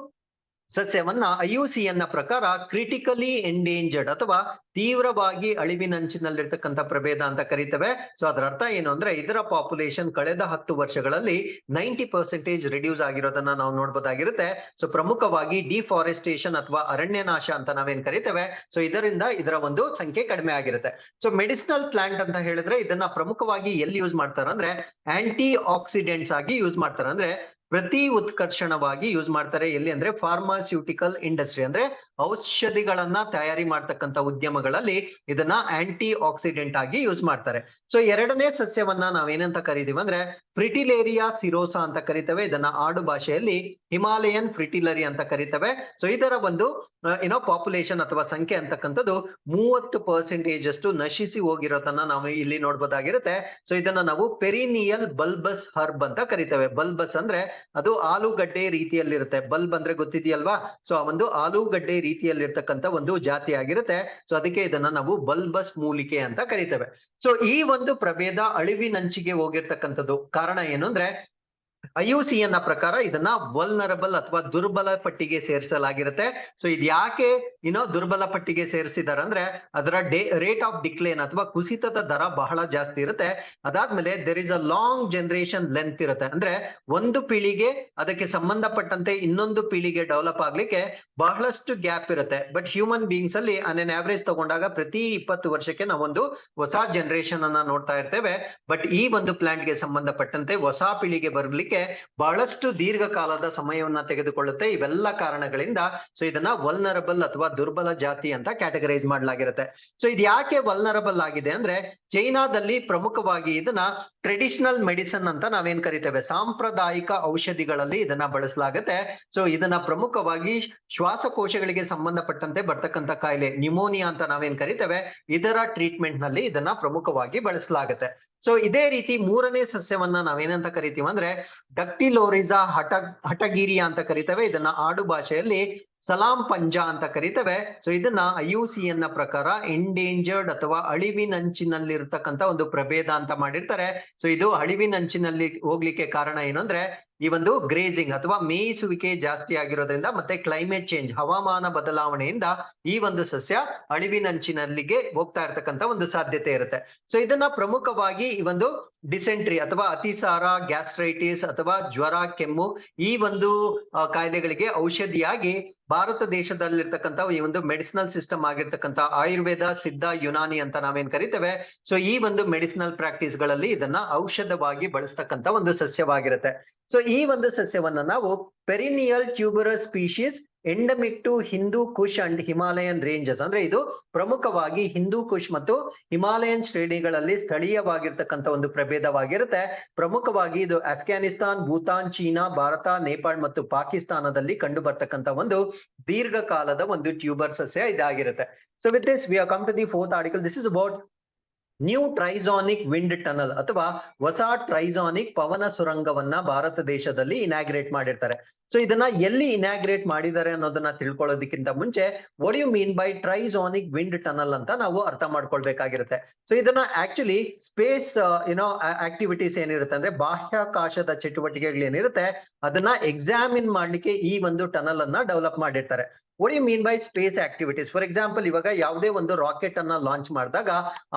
ಸಸ್ಯವನ್ನ IUCN ಪ್ರಕಾರ ಕ್ರಿಟಿಕಲಿ ಎಂಡೇಂಜರ್ಡ್ ಅಥವಾ ತೀವ್ರವಾಗಿ ಅಳಿವಿನಂಚಿನಲ್ಲಿರ್ತಕ್ಕಂಥ ಪ್ರಭೇದ ಅಂತ ಕರಿತೇವೆ. ಸೊ ಅದರ ಅರ್ಥ ಏನು ಅಂದ್ರೆ ಇದರ ಪಾಪ್ಯುಲೇಷನ್ ಕಳೆದ 10 ವರ್ಷಗಳಲ್ಲಿ 90% ರಿಡ್ಯೂಸ್ ಆಗಿರೋದನ್ನ ನಾವು ನೋಡ್ಬೋದಾಗಿರುತ್ತೆ. ಸೊ ಪ್ರಮುಖವಾಗಿ ಡಿಫಾರೆಸ್ಟೇಷನ್ ಅಥವಾ ಅರಣ್ಯ ನಾಶ ಅಂತ ನಾವೇನ್ ಕರಿತೇವೆ. ಸೊ ಇದರಿಂದ ಇದರ ಒಂದು ಸಂಖ್ಯೆ ಕಡಿಮೆ ಆಗಿರುತ್ತೆ. ಸೊ ಮೆಡಿಸಿನಲ್ ಪ್ಲಾಂಟ್ ಅಂತ ಹೇಳಿದ್ರೆ ಇದನ್ನ ಪ್ರಮುಖವಾಗಿ ಎಲ್ಲಿ ಯೂಸ್ ಮಾಡ್ತಾರೆ ಅಂದ್ರೆ ಆಂಟಿ ಆಕ್ಸಿಡೆಂಟ್ಸ್ ಆಗಿ ಯೂಸ್ ಮಾಡ್ತಾರೆ. ಅಂದ್ರೆ ಪ್ರತಿ ಉತ್ಕರ್ಷಣವಾಗಿ ಯೂಸ್ ಮಾಡ್ತಾರೆ. ಎಲ್ಲಿ ಅಂದ್ರೆ ಫಾರ್ಮಾಸ್ಯೂಟಿಕಲ್ ಇಂಡಸ್ಟ್ರಿ ಅಂದ್ರೆ ಔಷಧಿಗಳನ್ನ ತಯಾರಿ ಮಾಡ್ತಕ್ಕಂಥ ಉದ್ಯಮಗಳಲ್ಲಿ ಇದನ್ನ ಆಂಟಿ ಆಕ್ಸಿಡೆಂಟ್ ಆಗಿ ಯೂಸ್ ಮಾಡ್ತಾರೆ. ಸೊ 2ನೇ ಸಸ್ಯವನ್ನ ನಾವೇನಂತ ಕರಿತೀವಿ ಅಂದ್ರೆ ಫ್ರಿಟಿಲೇರಿಯಾ ಸಿರೋಸಾ ಅಂತ ಕರಿತೇವೆ. ಇದನ್ನ ಆಡು ಭಾಷೆಯಲ್ಲಿ ಹಿಮಾಲಯನ್ ಫ್ರಿಟಿಲರಿ ಅಂತ ಕರಿತೇವೆ. ಸೊ ಇದರ ಒಂದು ಪಾಪ್ಯುಲೇಷನ್ ಅಥವಾ ಸಂಖ್ಯೆ ಅಂತಕ್ಕಂಥದ್ದು 30% ಅಷ್ಟು ನಶಿಸಿ ಹೋಗಿರೋದನ್ನ ನಾವು ಇಲ್ಲಿ ನೋಡ್ಬೋದಾಗಿರುತ್ತೆ. ಸೊ ಇದನ್ನ ನಾವು ಪೆರಿನಿಯಲ್ ಬಲ್ಬಸ್ ಹರ್ಬ್ ಅಂತ ಕರಿತೇವೆ. ಬಲ್ಬಸ್ ಅಂದ್ರೆ ಅದು ಆಲೂಗಡ್ಡೆ ರೀತಿಯಲ್ಲಿರುತ್ತೆ. ಬಲ್ಬ್ ಅಂದ್ರೆ ಗೊತ್ತಿದೆಯಲ್ವಾ. ಸೊ ಆ ಒಂದು ಆಲೂಗಡ್ಡೆ ರೀತಿಯಲ್ಲಿರ್ತಕ್ಕಂಥ ಒಂದು ಜಾತಿ ಆಗಿರುತ್ತೆ. ಸೊ ಅದಕ್ಕೆ ಇದನ್ನ ನಾವು ಬಲ್ಬಸ್ ಮೂಲಿಕೆ ಅಂತ ಕರಿತೇವೆ. ಸೊ ಈ ಒಂದು ಪ್ರಭೇದ ಅಳಿವಿನಂಚಿಗೆ ಹೋಗಿರ್ತಕ್ಕಂಥದ್ದು ಕಾರಣ ಏನು ಅಂದ್ರೆ IUCN ಪ್ರಕಾರ ಇದನ್ನ ವಲ್ನರಬಲ್ ಅಥವಾ ದುರ್ಬಲ ಪಟ್ಟಿಗೆ ಸೇರಿಸಲಾಗಿರುತ್ತೆ. ಸೊ ಇದು ಯಾಕೆ ದುರ್ಬಲ ಪಟ್ಟಿಗೆ ಸೇರಿಸಿದಾರೆ ಅಂದ್ರೆ ಅದರ ರೇಟ್ ಆಫ್ ಡಿಕ್ಲೇನ್ ಅಥವಾ ಕುಸಿತದ ದರ ಬಹಳ ಜಾಸ್ತಿ ಇರುತ್ತೆ. ಅದಾದ್ಮೇಲೆ there is a long generation length ಇರುತ್ತೆ. ಅಂದ್ರೆ ಒಂದು ಪೀಳಿಗೆ ಅದಕ್ಕೆ ಸಂಬಂಧಪಟ್ಟಂತೆ ಇನ್ನೊಂದು ಪೀಳಿಗೆ ಡೆವಲಪ್ ಆಗ್ಲಿಕ್ಕೆ ಬಹಳಷ್ಟು ಗ್ಯಾಪ್ ಇರುತ್ತೆ. ಬಟ್ ಹ್ಯೂಮನ್ ಬೀಯಿಂಗ್ಸ್ ಅಲ್ಲಿ ಆನ್ ಆವರೇಜ್ ತಗೊಂಡಾಗ ಪ್ರತಿ 20 ವರ್ಷಕ್ಕೆ ನಾವೊಂದು ಹೊಸ ಜನರೇಷನ್ ಅನ್ನ ನೋಡ್ತಾ ಇರ್ತೇವೆ. ಬಟ್ ಈ ಒಂದು ಪ್ಲಾಂಟ್ ಗೆ ಸಂಬಂಧಪಟ್ಟಂತೆ ಹೊಸ ಪೀಳಿಗೆ ಬರ್ಲಿಕ್ಕೆ ಬಹಳಷ್ಟು ದೀರ್ಘಕಾಲದ ಸಮಯವನ್ನ ತೆಗೆದುಕೊಳ್ಳುತ್ತೆ. ಇವೆಲ್ಲ ಕಾರಣಗಳಿಂದ ಸೊ ಇದನ್ನ ವಲ್ನರಬಲ್ ಅಥವಾ ದುರ್ಬಲ ಜಾತಿ ಅಂತ ಕ್ಯಾಟಗರೈಸ್ ಮಾಡಲಾಗಿರುತ್ತೆ. ಸೊ ಇದು ಯಾಕೆ ವಲ್ನರಬಲ್ ಆಗಿದೆ ಅಂದ್ರೆ ಚೈನಾದಲ್ಲಿ ಪ್ರಮುಖವಾಗಿ ಇದನ್ನ ಟ್ರೆಡಿಷನಲ್ ಮೆಡಿಸಿನ್ ಅಂತ ನಾವೇನ್ ಕರಿತೇವೆ. ಸಾಂಪ್ರದಾಯಿಕ ಔಷಧಿಗಳಲ್ಲಿ ಇದನ್ನ ಬಳಸಲಾಗುತ್ತೆ. ಸೊ ಇದನ್ನ ಪ್ರಮುಖವಾಗಿ ಶ್ವಾಸಕೋಶಗಳಿಗೆ ಸಂಬಂಧಪಟ್ಟಂತೆ ಬರ್ತಕ್ಕಂಥ ಕಾಯಿಲೆ ನ್ಯೂಮೋನಿಯಾ ಅಂತ ನಾವೇನ್ ಕರಿತೇವೆ ಇದರ ಟ್ರೀಟ್ಮೆಂಟ್ ನಲ್ಲಿ ಇದನ್ನ ಪ್ರಮುಖವಾಗಿ ಬಳಸಲಾಗುತ್ತೆ. ಸೊ ಇದೇ ರೀತಿ 3ನೇ ಸಸ್ಯವನ್ನ ನಾವೇನಂತ ಕರಿತೀವಿ ಅಂದ್ರೆ ಡಕ್ಟಿಲೋರಿಸಾ ಹಟಗಿರಿಯಾ ಅಂತ ಕರಿತೇವೆ. ಇದನ್ನ ಆಡು ಭಾಷೆಯಲ್ಲಿ ಸಲಾಂ ಪಂಜಾ ಅಂತ ಕರಿತೇವೆ. ಸೊ ಇದನ್ನ IUCN ಪ್ರಕಾರ ಎಂಡೇಂಜರ್ಡ್ ಅಥವಾ ಅಳಿವಿನಂಚಿನಲ್ಲಿರ್ತಕ್ಕಂಥ ಒಂದು ಪ್ರಭೇದ ಅಂತ ಮಾಡಿರ್ತಾರೆ. ಸೊ ಇದು ಅಳಿವಿನಂಚಿನಲ್ಲಿ ಹೋಗ್ಲಿಕ್ಕೆ ಕಾರಣ ಏನು ಅಂದ್ರೆ ಈ ಒಂದು ಗ್ರೇಜಿಂಗ್ ಅಥವಾ ಮೇಯಿಸುವಿಕೆ ಜಾಸ್ತಿ ಆಗಿರೋದ್ರಿಂದ ಮತ್ತೆ ಕ್ಲೈಮೇಟ್ ಚೇಂಜ್ ಹವಾಮಾನ ಬದಲಾವಣೆಯಿಂದ ಈ ಒಂದು ಸಸ್ಯ ಅಳಿವಿನಂಚಿನಲ್ಲಿಗೆ ಹೋಗ್ತಾ ಇರ್ತಕ್ಕಂಥ ಒಂದು ಸಾಧ್ಯತೆ ಇರುತ್ತೆ. ಸೊ ಇದನ್ನ ಪ್ರಮುಖವಾಗಿ ಈ ಒಂದು ಡಿಸೆಂಟ್ರಿ ಅಥವಾ ಅತಿಸಾರ, ಗ್ಯಾಸ್ಟ್ರೈಟಿಸ್ ಅಥವಾ ಜ್ವರ, ಕೆಮ್ಮು ಈ ಒಂದು ಕಾಯಿಲೆಗಳಿಗೆ ಔಷಧಿಯಾಗಿ ಭಾರತ ದೇಶದಲ್ಲಿರ್ತಕ್ಕಂಥ ಈ ಒಂದು ಮೆಡಿಸಿನಲ್ ಸಿಸ್ಟಮ್ ಆಗಿರ್ತಕ್ಕಂಥ ಆಯುರ್ವೇದ, ಸಿದ್ಧ, ಯುನಾನಿ ಅಂತ ನಾವೇನ್ ಕರಿತೇವೆ. ಸೊ ಈ ಒಂದು ಮೆಡಿಸಿನಲ್ ಪ್ರಾಕ್ಟೀಸ್ ಗಳಲ್ಲಿ ಇದನ್ನ ಔಷಧವಾಗಿ ಬಳಸ್ತಕ್ಕಂಥ ಒಂದು ಸಸ್ಯವಾಗಿರುತ್ತೆ. ಸೊ ಈ ಒಂದು ಸಸ್ಯವನ್ನ ನಾವು perennial tuberous species endemic to Hindu Kush and Himalayan ranges ಅಂದ್ರೆ ಇದು ಪ್ರಮುಖವಾಗಿ ಹಿಂದೂ ಕುಶ್ ಮತ್ತು ಹಿಮಾಲಯನ್ ಶ್ರೇಣಿಗಳಲ್ಲಿ ಸ್ಥಳೀಯವಾಗಿರ್ತಕ್ಕಂಥ ಒಂದು ಪ್ರಭೇದವಾಗಿರುತ್ತೆ. ಪ್ರಮುಖವಾಗಿ ಇದು ಅಫ್ಘಾನಿಸ್ತಾನ್, ಭೂತಾನ್, ಚೀನಾ, ಭಾರತ, ನೇಪಾಳ್ ಮತ್ತು ಪಾಕಿಸ್ತಾನದಲ್ಲಿ ಕಂಡು ಬರ್ತಕ್ಕಂಥ ಒಂದು ದೀರ್ಘಕಾಲದ ಒಂದು ಟ್ಯೂಬರ್ ಸಸ್ಯ ಇದಾಗಿರುತ್ತೆ. So with this we are come to the 4th article. This is about new trisonic wind tunnel ಅಥವಾ ಹೊಸ ಟ್ರೈಸಾನಿಕ್ ಪವನ ಸುರಂಗವನ್ನ ಭಾರತ ದೇಶದಲ್ಲಿ ಇನಾಗ್ರೇಟ್ ಮಾಡಿರ್ತಾರೆ. ಸೊ ಇದನ್ನ ಎಲ್ಲಿ ಇನಾಗ್ರೇಟ್ ಮಾಡಿದ್ದಾರೆ ಅನ್ನೋದನ್ನ ತಿಳ್ಕೊಳ್ಳೋದಕ್ಕಿಂತ ಮುಂಚೆ what you mean by trisonic wind tunnel ಅಂತ ನಾವು ಅರ್ಥ ಮಾಡ್ಕೊಳ್ಬೇಕಾಗಿರುತ್ತೆ. ಸೊ ಇದನ್ನ ಆಕ್ಚುಲಿ ಸ್ಪೇಸ್ ಆಕ್ಟಿವಿಟೀಸ್ ಏನಿರುತ್ತೆ ಅಂದ್ರೆ ಬಾಹ್ಯಾಕಾಶದ ಚಟುವಟಿಕೆಗಳು ಏನಿರುತ್ತೆ ಅದನ್ನ ಎಕ್ಸಾಮಿನ್ ಮಾಡ್ಲಿಕ್ಕೆ ಈ ಒಂದು ಟನಲ್ ಅನ್ನ ಡೆವಲಪ್ ಮಾಡಿರ್ತಾರೆ. What you mean by space activities? For example, ಇವಾಗ ಯಾವುದೇ ಒಂದು ರಾಕೆಟ್ ಅನ್ನ ಲಾಂಚ್ ಮಾಡಿದಾಗ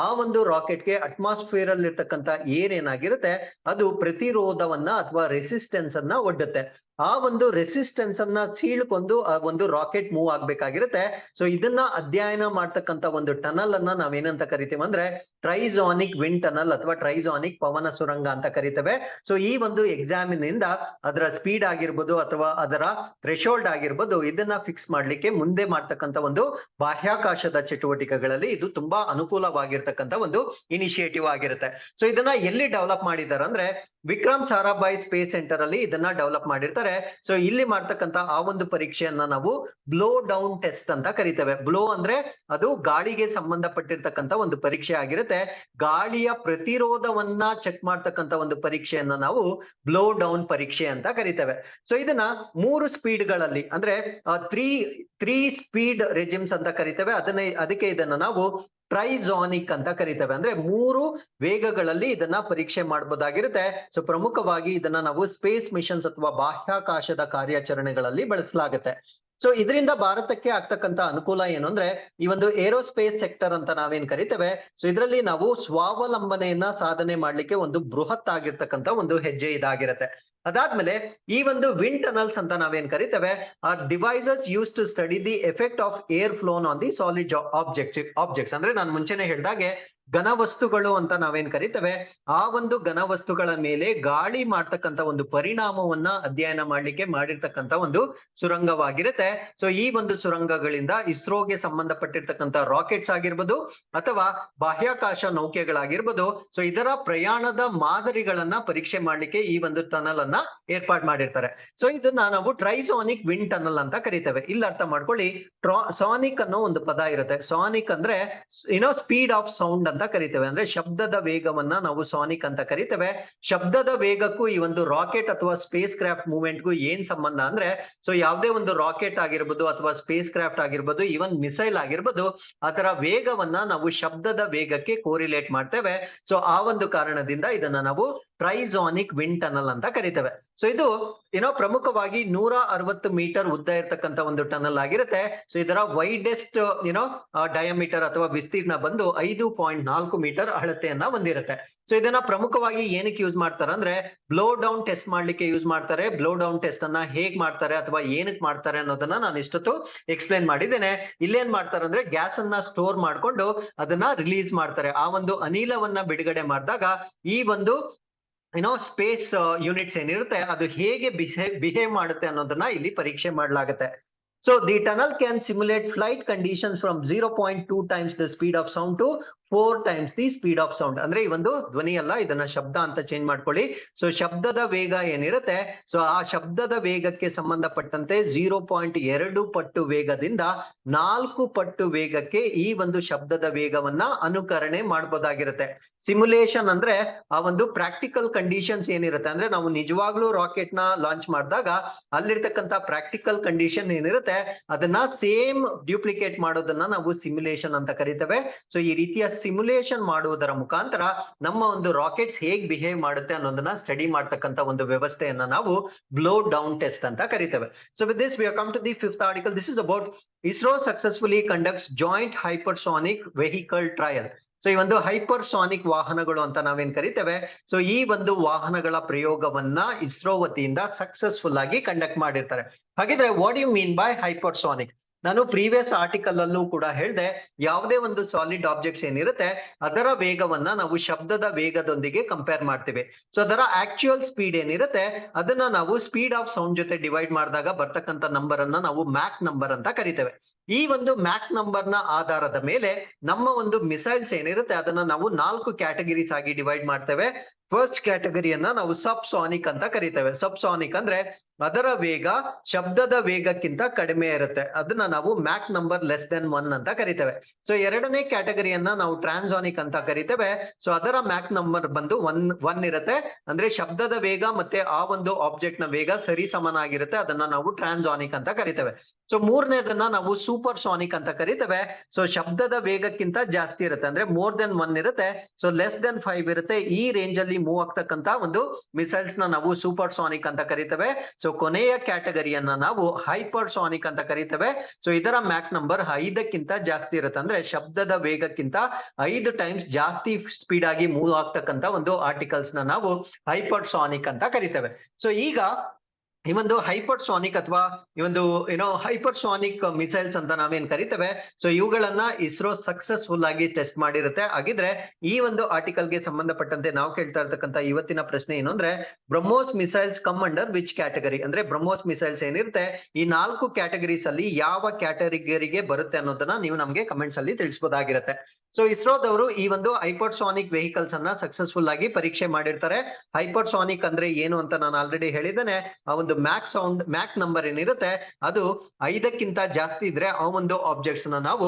ಆ ಒಂದು ರಾಕೆಟ್ಗೆ ಅಟ್ಮಾಸ್ಫಿಯರ್ ಅಲ್ಲಿ ಇರ್ತಕ್ಕಂಥ ಏರ್ ಏನಾಗಿರುತ್ತೆ ಅದು ಪ್ರತಿರೋಧವನ್ನ ಅಥವಾ ರೆಸಿಸ್ಟೆನ್ಸ್ ಅನ್ನ ಒಡ್ಡುತ್ತೆ. ಆ ಒಂದು ರೆಸಿಸ್ಟೆನ್ಸ್ ಅನ್ನ ಸೀಳ್ಕೊಂಡು ಆ ಒಂದು ರಾಕೆಟ್ ಮೂವ್ ಆಗ್ಬೇಕಾಗಿರುತ್ತೆ. ಸೊ ಇದನ್ನ ಅಧ್ಯಯನ ಮಾಡ್ತಕ್ಕಂಥ ಒಂದು ಟನಲ್ ಅನ್ನ ನಾವೇನಂತ ಕರಿತೀವಿ ಅಂದ್ರೆ ಟ್ರೈಸಾನಿಕ್ ವಿಂಡ್ ಟನಲ್ ಅಥವಾ ಟ್ರೈಸಾನಿಕ್ ಪವನ ಸುರಂಗ ಅಂತ ಕರಿತೇವೆ. ಸೊ ಈ ಒಂದು ಎಕ್ಸಾಮಿನ್ ಇಂದ ಅದರ ಸ್ಪೀಡ್ ಆಗಿರ್ಬೋದು ಅಥವಾ ಅದರ ಥ್ರೆಶೋಲ್ಡ್ ಆಗಿರ್ಬೋದು ಇದನ್ನ ಫಿಕ್ಸ್ ಮಾಡ್ಲಿಕ್ಕೆ ಮುಂದೆ ಮಾಡ್ತಕ್ಕಂಥ ಒಂದು ಬಾಹ್ಯಾಕಾಶದ ಚಟುವಟಿಕೆಗಳಲ್ಲಿ ಇದು ತುಂಬಾ ಅನುಕೂಲವಾಗಿರ್ತಕ್ಕಂಥ ಒಂದು ಇನಿಷಿಯೇಟಿವ್ ಆಗಿರುತ್ತೆ. ಸೊ ಇದನ್ನ ಎಲ್ಲಿ ಡೆವಲಪ್ ಮಾಡಿದ್ದಾರೆ ಅಂದ್ರೆ ವಿಕ್ರಮ್ ಸಾರಾಭಾಯ್ ಸ್ಪೇಸ್ ಸೆಂಟರ್ ಅಲ್ಲಿ ಇದನ್ನ ಡೆವಲಪ್ ಮಾಡಿರ್ತಾರೆ. ಸೊ ಇಲ್ಲಿ ಮಾಡ್ತಕ್ಕಂತ ಆ ಒಂದು ಪರೀಕ್ಷೆಯನ್ನ ನಾವು ಬ್ಲೋ ಡೌನ್ ಟೆಸ್ಟ್ ಅಂತ ಕರಿತೇವೆ. ಬ್ಲೋ ಅಂದ್ರೆ ಅದು ಗಾಳಿಗೆ ಸಂಬಂಧಪಟ್ಟಿರ್ತಕ್ಕಂಥ ಒಂದು ಪರೀಕ್ಷೆ ಆಗಿರುತ್ತೆ. ಗಾಳಿಯ ಪ್ರತಿರೋಧವನ್ನ ಚೆಕ್ ಮಾಡ್ತಕ್ಕಂಥ ಒಂದು ಪರೀಕ್ಷೆಯನ್ನ ನಾವು ಬ್ಲೋ ಡೌನ್ ಪರೀಕ್ಷೆ ಅಂತ ಕರಿತೇವೆ. ಸೊ ಇದನ್ನ 3 ಸ್ಪೀಡ್ಗಳಲ್ಲಿ ಅಂದ್ರೆ ತ್ರೀ ಸ್ಪೀಡ್ ರೆಜಿಮ್ಸ್ ಅಂತ ಕರಿತೇವೆ. ಅದಕ್ಕೆ ಇದನ್ನ ನಾವು ಟ್ರೈಸಾನಿಕ್ ಅಂತ ಕರಿತೇವೆ. ಅಂದ್ರೆ 3 ವೇಗಗಳಲ್ಲಿ ಇದನ್ನ ಪರೀಕ್ಷೆ ಮಾಡಬಹುದಾಗಿರುತ್ತೆ. ಸೊ ಪ್ರಮುಖವಾಗಿ ಇದನ್ನ ನಾವು ಸ್ಪೇಸ್ ಮಿಷನ್ಸ್ ಅಥವಾ ಬಾಹ್ಯಾಕಾಶದ ಕಾರ್ಯಾಚರಣೆಗಳಲ್ಲಿ ಬಳಸಲಾಗುತ್ತೆ. ಸೊ ಇದರಿಂದ ಭಾರತಕ್ಕೆ ಆಗ್ತಕ್ಕಂತ ಅನುಕೂಲ ಏನು ಅಂದ್ರೆ ಈ ಒಂದು ಏರೋಸ್ಪೇಸ್ ಸೆಕ್ಟರ್ ಅಂತ ನಾವೇನ್ ಕರಿತೇವೆ. ಸೊ ಇದರಲ್ಲಿ ನಾವು ಸ್ವಾವಲಂಬನೆಯನ್ನ ಸಾಧನೆ ಮಾಡ್ಲಿಕ್ಕೆ ಒಂದು ಬೃಹತ್ ಆಗಿರ್ತಕ್ಕಂಥ ಒಂದು ಹೆಜ್ಜೆ ಇದಾಗಿರುತ್ತೆ. ಅದಾದ್ಮೇಲೆ ಈ ಒಂದು ವಿಂಡ್ ಟನಲ್ಸ್ ಅಂತ ನಾವೇನ್ ಕರಿತೇವೆ are devices use to study the effect of air flown on the solid objects ಅಂದ್ರೆ ನಾನು ಮುಂಚೆನೆ ಹೇಳ್ದಾಗೆ ಘನ ವಸ್ತುಗಳು ಅಂತ ನಾವೇನ್ ಕರಿತೇವೆ ಆ ಒಂದು ಘನ ವಸ್ತುಗಳ ಮೇಲೆ ಗಾಳಿ ಮಾಡ್ತಕ್ಕಂಥ ಒಂದು ಪರಿಣಾಮವನ್ನ ಅಧ್ಯಯನ ಮಾಡ್ಲಿಕ್ಕೆ ಮಾಡಿರ್ತಕ್ಕಂಥ ಒಂದು ಸುರಂಗವಾಗಿರುತ್ತೆ. ಸೊ ಈ ಒಂದು ಸುರಂಗಗಳಿಂದ ಇಸ್ರೋಗೆ ಸಂಬಂಧಪಟ್ಟಿರ್ತಕ್ಕಂಥ ರಾಕೆಟ್ಸ್ ಆಗಿರ್ಬೋದು ಅಥವಾ ಬಾಹ್ಯಾಕಾಶ ನೌಕೆಗಳಾಗಿರ್ಬೋದು ಸೊ ಇದರ ಪ್ರಯಾಣದ ಮಾದರಿಗಳನ್ನ ಪರೀಕ್ಷೆ ಮಾಡ್ಲಿಕ್ಕೆ ಈ ಒಂದು ಟನಲ್ ಅನ್ನ ಏರ್ಪಾಡು ಮಾಡಿರ್ತಾರೆ. ಸೊ ಇದನ್ನ ನಾವು ಟ್ರೈಸಾನಿಕ್ ವಿಂಡ್ ಟನಲ್ ಅಂತ ಕರಿತೇವೆ. ಇಲ್ಲಿ ಅರ್ಥ ಮಾಡ್ಕೊಳ್ಳಿ, ಸಾನಿಕ್ ಅನ್ನೋ ಒಂದು ಪದ ಇರುತ್ತೆ. ಸಾನಿಕ್ ಅಂದ್ರೆ ಸ್ಪೀಡ್ ಆಫ್ ಸೌಂಡ್ ಅಂತ ಕರಿತೇವೆ. ಅಂದ್ರೆ ಶಬ್ದದ ವೇಗವನ್ನ ನಾವು ಸಾನಿಕ್ ಅಂತ ಕರಿತೇವೆ. ಶಬ್ದದ ವೇಗಕ್ಕೂ ಈ ಒಂದು ರಾಕೆಟ್ ಅಥವಾ ಸ್ಪೇಸ್ ಕ್ರಾಫ್ಟ್ ಮೂವ್ಮೆಂಟ್ಗೂ ಏನ್ ಸಂಬಂಧ ಅಂದ್ರೆ ಸೊ ಯಾವುದೇ ಒಂದು ರಾಕೆಟ್ ಆಗಿರ್ಬೋದು ಅಥವಾ ಸ್ಪೇಸ್ ಕ್ರಾಫ್ಟ್ ಆಗಿರ್ಬೋದು ಈವನ್ ಮಿಸೈಲ್ ಆಗಿರ್ಬೋದು ಅದರ ವೇಗವನ್ನ ನಾವು ಶಬ್ದದ ವೇಗಕ್ಕೆ ಕೋರಿಲೇಟ್ ಮಾಡ್ತೇವೆ. ಸೊ ಆ ಒಂದು ಕಾರಣದಿಂದ ಇದನ್ನ ನಾವು ಟ್ರೈಸಾನಿಕ್ ವಿಂಡ್ ಟನಲ್ ಅಂತ ಕರಿತೇವೆ. ಸೊ ಇದು ಪ್ರಮುಖವಾಗಿ 160 ಮೀಟರ್ ಉದ್ದ ಇರ್ತಕ್ಕಂಥ ಒಂದು ಟನಲ್ ಆಗಿರುತ್ತೆ. ಸೊ ಇದರ ವೈಡೆಸ್ಟ್ ಡಯಾಮೀಟರ್ ಅಥವಾ ವಿಸ್ತೀರ್ಣ ಬಂದು 5.4 ಮೀಟರ್ ಅಳತೆಯನ್ನ ಹೊಂದಿರುತ್ತೆ. ಸೊ ಇದನ್ನ ಪ್ರಮುಖವಾಗಿ ಏನಕ್ಕೆ ಯೂಸ್ ಮಾಡ್ತಾರೆ ಅಂದ್ರೆ ಬ್ಲೋ ಡೌನ್ ಟೆಸ್ಟ್ ಮಾಡ್ಲಿಕ್ಕೆ ಯೂಸ್ ಮಾಡ್ತಾರೆ. ಬ್ಲೋ ಡೌನ್ ಟೆಸ್ಟ್ ಅನ್ನ ಹೇಗ್ ಮಾಡ್ತಾರೆ ಅಥವಾ ಏನಕ್ಕೆ ಮಾಡ್ತಾರೆ ಅನ್ನೋದನ್ನ ನಾನು ಇಷ್ಟೊತ್ತು ಎಕ್ಸ್ಪ್ಲೇನ್ ಮಾಡಿದ್ದೇನೆ. ಇಲ್ಲೇನ್ ಮಾಡ್ತಾರೆ ಅಂದ್ರೆ ಗ್ಯಾಸ್ ಅನ್ನ ಸ್ಟೋರ್ ಮಾಡ್ಕೊಂಡು ಅದನ್ನ ರಿಲೀಸ್ ಮಾಡ್ತಾರೆ. ಆ ಒಂದು ಅನಿಲವನ್ನ ಬಿಡುಗಡೆ ಮಾಡಿದಾಗ ಈ ಒಂದು ಸ್ಪೇಸ್ ಯೂನಿಟ್ಸ್ ಏನಿರುತ್ತೆ ಅದು ಹೇಗೆ ಬಿಹೇವ್ ಮಾಡುತ್ತೆ ಅನ್ನೋದನ್ನ ಇಲ್ಲಿ ಪರೀಕ್ಷೆ ಮಾಡಲಾಗುತ್ತೆ. So the tunnel can simulate flight conditions from 0.2 times the speed of sound to 4 times the speed of sound. ಅಂದ್ರೆ ಈ ಒಂದು ಧ್ವನಿ ಅಲ್ಲ, ಇದನ್ನ ಶಬ್ದ ಅಂತ ಚೇಂಜ್ ಮಾಡ್ಕೊಳ್ಳಿ. ಸೊ ಶಬ್ದದ ವೇಗ ಏನಿರುತ್ತೆ ಸೊ ಆ ಶಬ್ದದ ವೇಗಕ್ಕೆ ಸಂಬಂಧಪಟ್ಟಂತೆ 0.2 ಪಟ್ಟು ವೇಗದಿಂದ 4 ಪಟ್ಟು ವೇಗಕ್ಕೆ ಈ ಒಂದು ಶಬ್ದದ ವೇಗವನ್ನ ಅನುಕರಣೆ ಮಾಡಬಹುದಾಗಿರುತ್ತೆ. ಸಿಮ್ಯುಲೇಷನ್ ಅಂದ್ರೆ ಆ ಒಂದು ಪ್ರಾಕ್ಟಿಕಲ್ ಕಂಡೀಷನ್ಸ್ ಏನಿರುತ್ತೆ ಅಂದ್ರೆ ನಾವು ನಿಜವಾಗ್ಲೂ ರಾಕೆಟ್ ನ ಲಾಂಚ್ ಮಾಡಿದಾಗ ಅಲ್ಲಿರ್ತಕ್ಕಂಥ ಪ್ರಾಕ್ಟಿಕಲ್ ಕಂಡೀಷನ್ ಏನಿರುತ್ತೆ ಅದನ್ನ ಸೇಮ್ ಡ್ಯೂಪ್ಲಿಕೇಟ್ ಮಾಡೋದನ್ನ ನಾವು ಸಿಮ್ಯುಲೇಷನ್ ಅಂತ ಕರಿತೇವೆ. ಸೊ ಈ ರೀತಿಯ ಸಿಮ್ಯುಲೇಷನ್ ಮಾಡುವುದರ ಮುಖಾಂತರ ನಮ್ಮ ಒಂದು ರಾಕೆಟ್ಸ್ ಹೇಗ್ ಬಿಹೇವ್ ಮಾಡುತ್ತೆ ಅನ್ನೋದನ್ನ ಸ್ಟಡಿ ಮಾಡ್ತಕ್ಕಂಥ ಒಂದು ವ್ಯವಸ್ಥೆಯನ್ನ ನಾವು ಬ್ಲೋ ಡೌನ್ ಟೆಸ್ಟ್ ಅಂತ ಕರಿತೇವೆ. So with this we have come to the 5th article. This is about ISRO successfully conducts joint hypersonic vehicle trial. So ಈ ಒಂದು ಹೈಪರ್ಸಾನಿಕ್ ವಾಹನಗಳು ಅಂತ ನಾವೇನ್ ಕರಿತೇವೆ ಸೊ ಈ ಒಂದು ವಾಹನಗಳ ಪ್ರಯೋಗವನ್ನ ಇಸ್ರೋ ವತಿಯಿಂದ ಸಕ್ಸಸ್ಫುಲ್ ಆಗಿ ಕಂಡಕ್ಟ್ ಮಾಡಿರ್ತಾರೆ. ಹಾಗಿದ್ರೆ what you mean by hypersonic? ನಾನು ಪ್ರೀವಿಯಸ್ ಆರ್ಟಿಕಲ್ ಅಲ್ಲೂ ಕೂಡ ಹೇಳಿದೆ, ಯಾವುದೇ ಒಂದು ಸಾಲಿಡ್ ಆಬ್ಜೆಕ್ಟ್ಸ್ ಏನಿರುತ್ತೆ ಅದರ ವೇಗವನ್ನ ನಾವು ಶಬ್ದದ ವೇಗದೊಂದಿಗೆ ಕಂಪೇರ್ ಮಾಡ್ತೀವಿ. ಸೊ ಅದರ ಆಕ್ಚುಯಲ್ ಸ್ಪೀಡ್ ಏನಿರುತ್ತೆ ಅದನ್ನ ನಾವು ಸ್ಪೀಡ್ ಆಫ್ ಸೌಂಡ್ ಜೊತೆ ಡಿವೈಡ್ ಮಾಡಿದಾಗ ಬರ್ತಕ್ಕಂಥ ನಂಬರ್ ಅನ್ನ ನಾವು ಮ್ಯಾಕ್ ನಂಬರ್ ಅಂತ ಕರಿತೇವೆ. ಈ ಒಂದು ಮ್ಯಾಕ್ ನಂಬರ್ ನ ಆಧಾರದ ಮೇಲೆ ನಮ್ಮ ಒಂದು ಮಿಸೈಲ್ಸ್ ಏನಿರುತ್ತೆ ಅದನ್ನ ನಾವು 4 ಕ್ಯಾಟಗರೀಸ್ ಆಗಿ ಡಿವೈಡ್ ಮಾಡ್ತೇವೆ. ಫಸ್ಟ್ ಕ್ಯಾಟಗರಿಯನ್ನ ನಾವು ಸಬ್ ಸಾನಿಕ್ ಅಂತ ಕರಿತೇವೆ. ಸಬ್ ಸಾನಿಕ್ ಅಂದ್ರೆ ಅದರ ವೇಗ ಶಬ್ದದ ವೇಗಕ್ಕಿಂತ ಕಡಿಮೆ ಇರುತ್ತೆ, ಅದನ್ನ ನಾವು ಮ್ಯಾಕ್ ನಂಬರ್ ಲೆಸ್ ದೆನ್ 1 ಅಂತ ಕರಿತೇವೆ. ಸೊ ಎರಡನೇ ಕ್ಯಾಟಗರಿಯನ್ನ ನಾವು ಟ್ರಾನ್ಸಾನಿಕ್ ಅಂತ ಕರಿತೇವೆ. ಸೊ ಅದರ ಮ್ಯಾಕ್ ನಂಬರ್ ಬಂದು 1 ಇರುತ್ತೆ, ಅಂದ್ರೆ ಶಬ್ದದ ವೇಗ ಮತ್ತೆ ಆ ಒಂದು ಆಬ್ಜೆಕ್ಟ್ ನ ವೇಗ ಸರಿ ಸಮನಾಗಿರುತ್ತೆ, ಅದನ್ನ ನಾವು ಟ್ರಾನ್ಸಾನಿಕ್ ಅಂತ ಕರಿತೇವೆ. ಸೊ ಮೂರನೇದನ್ನ ನಾವು ಸೂಪರ್ ಸಾನಿಕ್ ಅಂತ ಕರಿತೇವೆ. ಸೊ ಶಬ್ದದ ವೇಗಕ್ಕಿಂತ ಜಾಸ್ತಿ ಇರುತ್ತೆ, ಅಂದ್ರೆ ಮೋರ್ ದೆನ್ 1 ಇರುತ್ತೆ, ಸೊ ಲೆಸ್ ದೆನ್ 5 ಇರುತ್ತೆ. ಈ ರೇಂಜ್ ಅಲ್ಲಿ ಮೂವ್ ಆಗ್ತಕ್ಕಂತ ಒಂದು ಮಿಸೈಲ್ಸ್ ನ ನಾವು ಸೂಪರ್ ಸಾನಿಕ್ ಅಂತ ಕರಿತೇವೆ. ಸೊ ಕೊನೆಯ ಕ್ಯಾಟಗರಿಯನ್ನ ನಾವು ಹೈಪರ್ ಸಾನಿಕ್ ಅಂತ ಕರಿತೇವೆ. ಸೊ ಇದರ ಮ್ಯಾಕ್ ನಂಬರ್ 5ಕ್ಕಿಂತ ಜಾಸ್ತಿ ಇರುತ್ತೆ, ಅಂದ್ರೆ ಶಬ್ದದ ವೇಗಕ್ಕಿಂತ 5 ಟೈಮ್ಸ್ ಜಾಸ್ತಿ ಸ್ಪೀಡ್ ಆಗಿ ಮೂವ್ ಆಗ್ತಕ್ಕಂತ ಒಂದು ಆರ್ಟಿಕಲ್ಸ್ ನ ನಾವು ಹೈಪರ್ ಸಾನಿಕ್ ಅಂತ ಕರಿತೇವೆ. ಸೊ ಈಗ ಈ ಒಂದು ಹೈಪರ್ ಸಾನಿಕ್ ಅಥವಾ ಈ ಒಂದು ಹೈಪರ್ ಸಾನಿಕ್ ಮಿಸೈಲ್ಸ್ ಅಂತ ನಾವೇನ್ ಕರಿತೇವೆ, ಸೊ ಇವುಗಳನ್ನ ಇಸ್ರೋ ಸಕ್ಸಸ್ಫುಲ್ ಆಗಿ ಟೆಸ್ಟ್ ಮಾಡಿರುತ್ತೆ. ಹಾಗಿದ್ರೆ ಈ ಒಂದು ಆರ್ಟಿಕಲ್ ಗೆ ಸಂಬಂಧಪಟ್ಟಂತೆ ನಾವು ಕೇಳ್ತಾ ಇರ್ತಕ್ಕಂಥ ಇವತ್ತಿನ ಪ್ರಶ್ನೆ ಏನು ಅಂದ್ರೆ, BrahMos missiles come under which category, ಅಂದ್ರೆ ಬ್ರಹ್ಮೋಸ್ ಮಿಸೈಲ್ಸ್ ಏನಿರುತ್ತೆ ಈ 4 ಕ್ಯಾಟಗರೀಸ್ ಅಲ್ಲಿ ಯಾವ ಕ್ಯಾಟಗರಿಗೆ ಬರುತ್ತೆ ಅನ್ನೋದನ್ನ ನೀವು ನಮ್ಗೆ ಕಮೆಂಟ್ಸ್ ಅಲ್ಲಿ ತಿಳಿಸಬಹುದಾಗಿರುತ್ತೆ. ಸೊ ಇಸ್ರೋದವರು ಈ ಒಂದು ಹೈಪರ್ಸಾನಿಕ್ ವೆಹಿಕಲ್ಸ್ ಅನ್ನ ಸಕ್ಸಸ್ಫುಲ್ ಆಗಿ ಪರೀಕ್ಷೆ ಮಾಡಿರ್ತಾರೆ. ಹೈಪರ್ಸಾನಿಕ್ ಅಂದ್ರೆ ಏನು ಅಂತ ನಾನು ಆಲ್ರೆಡಿ ಹೇಳಿದ್ದೇನೆ. ಆ ಒಂದು ಮ್ಯಾಕ್ ನಂಬರ್ ಏನಿರುತ್ತೆ ಅದು 5ಕ್ಕಿಂತ ಜಾಸ್ತಿ ಇದ್ರೆ ಆ ಒಂದು ಆಬ್ಜೆಕ್ಟ್ಸ್ ನ ನಾವು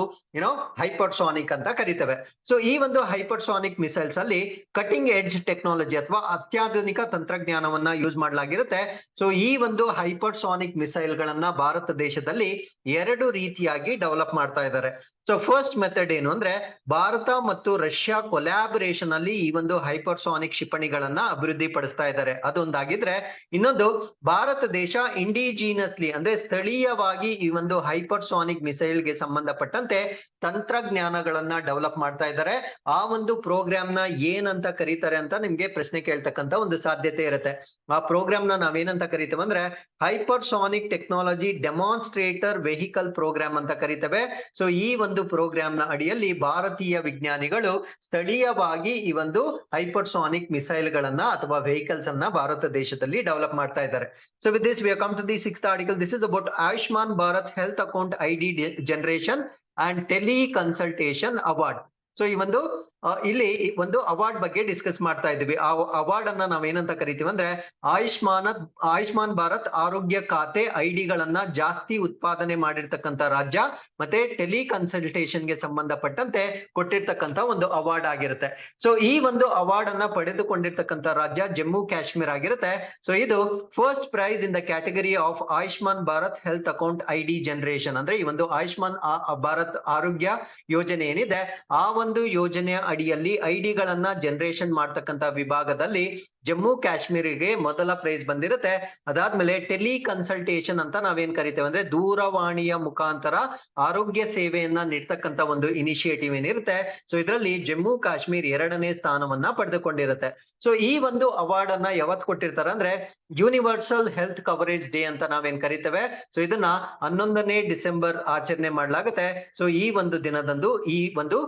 ಹೈಪರ್ಸಾನಿಕ್ ಅಂತ ಕರಿತೇವೆ. ಸೊ ಈ ಒಂದು ಹೈಪರ್ಸಾನಿಕ್ ಮಿಸೈಲ್ಸ್ ಅಲ್ಲಿ ಕಟಿಂಗ್ ಎಡ್ಜ್ ಟೆಕ್ನಾಲಜಿ ಅಥವಾ ಅತ್ಯಾಧುನಿಕ ತಂತ್ರಜ್ಞಾನವನ್ನ ಯೂಸ್ ಮಾಡಲಾಗಿರುತ್ತೆ. ಸೊ ಈ ಒಂದು ಹೈಪರ್ಸಾನಿಕ್ ಮಿಸೈಲ್ ಗಳನ್ನ ಭಾರತ ದೇಶದಲ್ಲಿ 2 ರೀತಿಯಾಗಿ ಡೆವಲಪ್ ಮಾಡ್ತಾ ಇದ್ದಾರೆ. ಸೊ ಫಸ್ಟ್ ಮೆಥಡ್ ಏನು ಅಂದ್ರೆ, ಭಾರತ ಮತ್ತು ರಷ್ಯಾ ಕೊಲ್ಯಾಬರೇಷನ್ ಅಲ್ಲಿ ಈ ಒಂದು ಹೈಪರ್ಸಾನಿಕ್ ಕ್ಷಿಪಣಿಗಳನ್ನ ಅಭಿವೃದ್ಧಿ ಪಡಿಸ್ತಾ ಇದ್ದಾರೆ, ಅದೊಂದಾಗಿದ್ರೆ, ಇನ್ನೊಂದು ಭಾರತ ದೇಶ ಇಂಡಿಜಿನಸ್ಲಿ ಅಂದ್ರೆ ಸ್ಥಳೀಯವಾಗಿ ಈ ಒಂದು ಹೈಪರ್ಸಾನಿಕ್ ಮಿಸೈಲ್ ಗೆ ಸಂಬಂಧಪಟ್ಟಂತೆ ತಂತ್ರಜ್ಞಾನಗಳನ್ನ ಡೆವಲಪ್ ಮಾಡ್ತಾ ಇದ್ದಾರೆ. ಆ ಒಂದು ಪ್ರೋಗ್ರಾಮ್ ನ ಏನಂತ ಕರೀತಾರೆ ಅಂತ ನಿಮ್ಗೆ ಪ್ರಶ್ನೆ ಕೇಳ್ತಕ್ಕಂತ ಒಂದು ಸಾಧ್ಯತೆ ಇರುತ್ತೆ. ಆ ಪ್ರೋಗ್ರಾಮ್ ನ ನಾವೇನಂತ ಕರಿತೇವೆ ಅಂದ್ರೆ hypersonic technology demonstrator vehicle program ಅಂತ ಕರಿತೇವೆ. ಸೊ ಈ ಒಂದು ಪ್ರೋಗ್ರಾಮ್ ನ ಅಡಿಯಲ್ಲಿ ಭಾರತೀಯ ವಿಜ್ಞಾನಿಗಳು ಸ್ಥಳೀಯವಾಗಿ ಈ ಒಂದು ಹೈಪರ್ಸಾನಿಕ್ ಮಿಸೈಲ್ ಗಳನ್ನ ಅಥವಾ ವೆಹಿಕಲ್ಸ್ ಅನ್ನ ಭಾರತ ದೇಶದಲ್ಲಿ ಡೆವಲಪ್ ಮಾಡ್ತಾ ಇದ್ದಾರೆ. So with this we have come to the 6th article. This is about Ayushman Bharat health account ID generation and teleconsultation award. So ಈ ಒಂದು ಇಲ್ಲಿ ಒಂದು ಅವಾರ್ಡ್ ಬಗ್ಗೆ ಡಿಸ್ಕಸ್ ಮಾಡ್ತಾ ಇದ್ದೀವಿ. ಆ ಅವಾರ್ಡ್ ಅನ್ನ ನಾವೇನಂತ ಕರಿತೀವಿ ಅಂದ್ರೆ ಆಯುಷ್ಮಾನ್ ಭಾರತ್ ಆರೋಗ್ಯ ಖಾತೆ ಐಡಿಗಳನ್ನ ಜಾಸ್ತಿ ಉತ್ಪಾದನೆ ಮಾಡಿರ್ತಕ್ಕಂಥ ರಾಜ್ಯ ಮತ್ತೆ ಟೆಲಿ ಕನ್ಸಲ್ಟೇಷನ್ ಗೆ ಸಂಬಂಧಪಟ್ಟಂತೆ ಕೊಟ್ಟಿರ್ತಕ್ಕಂಥ ಒಂದು ಅವಾರ್ಡ್ ಆಗಿರುತ್ತೆ. ಸೊ ಈ ಒಂದು ಅವಾರ್ಡ್ ಅನ್ನ ಪಡೆದುಕೊಂಡಿರ್ತಕ್ಕಂಥ ರಾಜ್ಯ ಜಮ್ಮು ಕಾಶ್ಮೀರ್ ಆಗಿರುತ್ತೆ. ಸೊ ಇದು first prize in the category of Ayushman Bharat health account ID generation, ಅಂದ್ರೆ ಈ ಒಂದು ಆಯುಷ್ಮಾನ್ ಭಾರತ್ ಆರೋಗ್ಯ ಯೋಜನೆ ಏನಿದೆ ಆ ಒಂದು ಯೋಜನೆಯ ಅಡಿಯಲ್ಲಿ ಐಡಿಗಳನ್ನ ಜನರೇಷನ್ ಮಾಡ್ತಕ್ಕಂತ ವಿಭಾಗದಲ್ಲಿ ಜಮ್ಮು ಕಾಶ್ಮೀರಿಗೆ ಮೊದಲ ಪ್ರೈಸ್ ಬಂದಿರುತ್ತೆ. ಅದಾದ್ಮೇಲೆ ಟೆಲಿ ಕನ್ಸಲ್ಟೇಷನ್ ಅಂತ ನಾವೇನ್ ಕರಿತೇವೆ ಅಂದ್ರೆ ದೂರವಾಣಿಯ ಮುಖಾಂತರ ಆರೋಗ್ಯ ಸೇವೆಯನ್ನ ನೀಡ್ತಕ್ಕಂತ ಒಂದು ಇನಿಷಿಯೇಟಿವ್ ಏನಿರುತ್ತೆ, ಸೊ ಇದರಲ್ಲಿ ಜಮ್ಮು ಕಾಶ್ಮೀರ್ 2ನೇ ಸ್ಥಾನವನ್ನ ಪಡೆದುಕೊಂಡಿರುತ್ತೆ. ಸೊ ಈ ಒಂದು ಅವಾರ್ಡ್ ಅನ್ನ ಯಾವತ್ ಕೊಟ್ಟಿರ್ತಾರೆ ಅಂದ್ರೆ ಯೂನಿವರ್ಸಲ್ ಹೆಲ್ತ್ ಕವರೇಜ್ ಡೇ ಅಂತ ನಾವೇನ್ ಕರಿತೇವೆ. ಸೊ ಇದನ್ನ 11ನೇ ಡಿಸೆಂಬರ್ ಆಚರಣೆ ಮಾಡ್ಲಾಗುತ್ತೆ. ಸೊ ಈ ಒಂದು ದಿನದಂದು ಈ ಒಂದು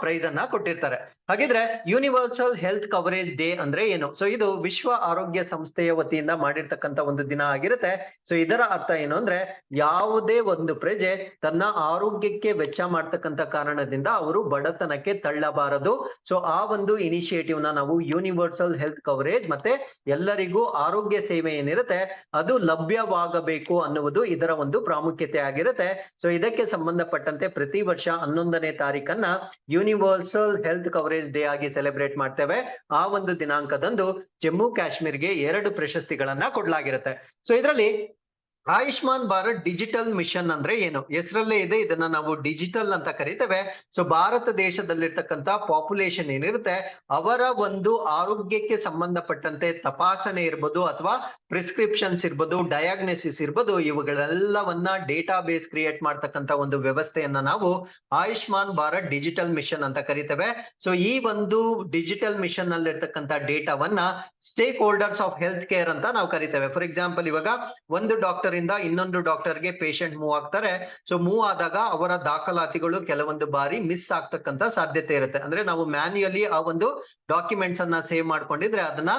ಪ್ರೈಸ್ ಅನ್ನ ಕೊಟ್ಟಿರ್ತಾರೆ. ಹಾಗಿದ್ರೆ ಯೂನಿವರ್ಸಲ್ ಹೆಲ್ತ್ ಕವರೇಜ್ ಡೇ ಅಂದ್ರೆ ಏನು? ಸೊ ಇದು ವಿಶ್ವ ಆರೋಗ್ಯ ಸಂಸ್ಥೆಯ ವತಿಯಿಂದ ಮಾಡಿರ್ತಕ್ಕಂಥ ಒಂದು ದಿನ ಆಗಿರುತ್ತೆ. ಸೊ ಇದರ ಅರ್ಥ ಏನು ಅಂದ್ರೆ, ಯಾವುದೇ ಒಂದು ಪ್ರಜೆ ತನ್ನ ಆರೋಗ್ಯಕ್ಕೆ ವೆಚ್ಚ ಮಾಡ್ತಕ್ಕಂಥ ಕಾರಣದಿಂದ ಅವರು ಬಡತನಕ್ಕೆ ತಳ್ಳಬಾರದು. ಸೊ ಆ ಒಂದು ಇನಿಷಿಯೇಟಿವ್ ನ ನಾವು ಯೂನಿವರ್ಸಲ್ ಹೆಲ್ತ್ ಕವರೇಜ್ ಮತ್ತೆ ಎಲ್ಲರಿಗೂ ಆರೋಗ್ಯ ಸೇವೆ ಏನಿರುತ್ತೆ ಅದು ಲಭ್ಯವಾಗಬೇಕು ಅನ್ನುವುದು ಇದರ ಒಂದು ಪ್ರಾಮುಖ್ಯತೆ ಆಗಿರುತ್ತೆ. ಸೊ ಇದಕ್ಕೆ ಸಂಬಂಧಪಟ್ಟಂತೆ ಪ್ರತಿ ವರ್ಷ 11ನೇ ತಾರೀಕನ್ನ ಯೂನಿವರ್ಸಲ್ ಹೆಲ್ತ್ ಕವರೇಜ್ ಡೇ ಆಗಿ ಸೆಲೆಬ್ರೇಟ್ ಮಾಡ್ತೇವೆ. ಆ ಒಂದು ದಿನಾಂಕದಂದು ಜಮ್ಮು ಕಾಶ್ಮೀರ್ಗೆ 2 ಪ್ರಶಸ್ತಿಗಳನ್ನ ಕೊಡಲಾಗಿರುತ್ತೆ. ಸೊ ಇದರಲ್ಲಿ ಆಯುಷ್ಮಾನ್ ಭಾರತ್ ಡಿಜಿಟಲ್ ಮಿಷನ್ ಅಂದ್ರೆ ಏನು? ಹೆಸರಲ್ಲೇ ಇದೆ, ಇದನ್ನ ನಾವು ಡಿಜಿಟಲ್ ಅಂತ ಕರಿತೇವೆ. ಸೊ ಭಾರತ ದೇಶದಲ್ಲಿರ್ತಕ್ಕಂಥ ಪಾಪ್ಯುಲೇಷನ್ ಏನಿರುತ್ತೆ ಅವರ ಒಂದು ಆರೋಗ್ಯಕ್ಕೆ ಸಂಬಂಧಪಟ್ಟಂತೆ ತಪಾಸಣೆ ಇರ್ಬೋದು ಅಥವಾ ಪ್ರಿಸ್ಕ್ರಿಪ್ಷನ್ಸ್ ಇರ್ಬೋದು, ಡಯಾಗ್ನೋಸಿಸ್ ಇರ್ಬೋದು, ಇವುಗಳೆಲ್ಲವನ್ನ ಡೇಟಾ ಬೇಸ್ ಕ್ರಿಯೇಟ್ ಮಾಡ್ತಕ್ಕಂಥ ಒಂದು ವ್ಯವಸ್ಥೆಯನ್ನ ನಾವು ಆಯುಷ್ಮಾನ್ ಭಾರತ್ ಡಿಜಿಟಲ್ ಮಿಷನ್ ಅಂತ ಕರಿತೇವೆ. ಸೊ ಈ ಒಂದು ಡಿಜಿಟಲ್ ಮಿಷನ್ ನಲ್ಲಿ ಇರ್ತಕ್ಕಂಥ ಡೇಟಾವನ್ನ stake holders of health care ಅಂತ ನಾವು ಕರಿತೇವೆ. ಫಾರ್ ಎಕ್ಸಾಂಪಲ್, ಇವಾಗ ಒಂದು ಡಾಕ್ಟರ್ ಇಂದ ಇನ್ನೊಂದು ಡಾಕ್ಟರ್ಗೆ ಪೇಷಂಟ್ ಮೂವ್ ಆಗ್ತಾರೆ. ಸೊ ಮೂವ್ ಆದಾಗ ಅವರ ದಾಖಲಾತಿಗಳು ಕೆಲವೊಂದು ಬಾರಿ ಮಿಸ್ ಆಗ್ತಕ್ಕಂತ ಸಾಧ್ಯತೆ ಇರುತ್ತೆ. ಅಂದ್ರೆ ನಾವು ಮ್ಯಾನ್ಯುಯಲಿ ಆ ಒಂದು ಡಾಕ್ಯುಮೆಂಟ್ಸ್ ಅನ್ನ ಸೇವ್ ಮಾಡ್ಕೊಂಡಿದ್ರೆ ಅದನ್ನ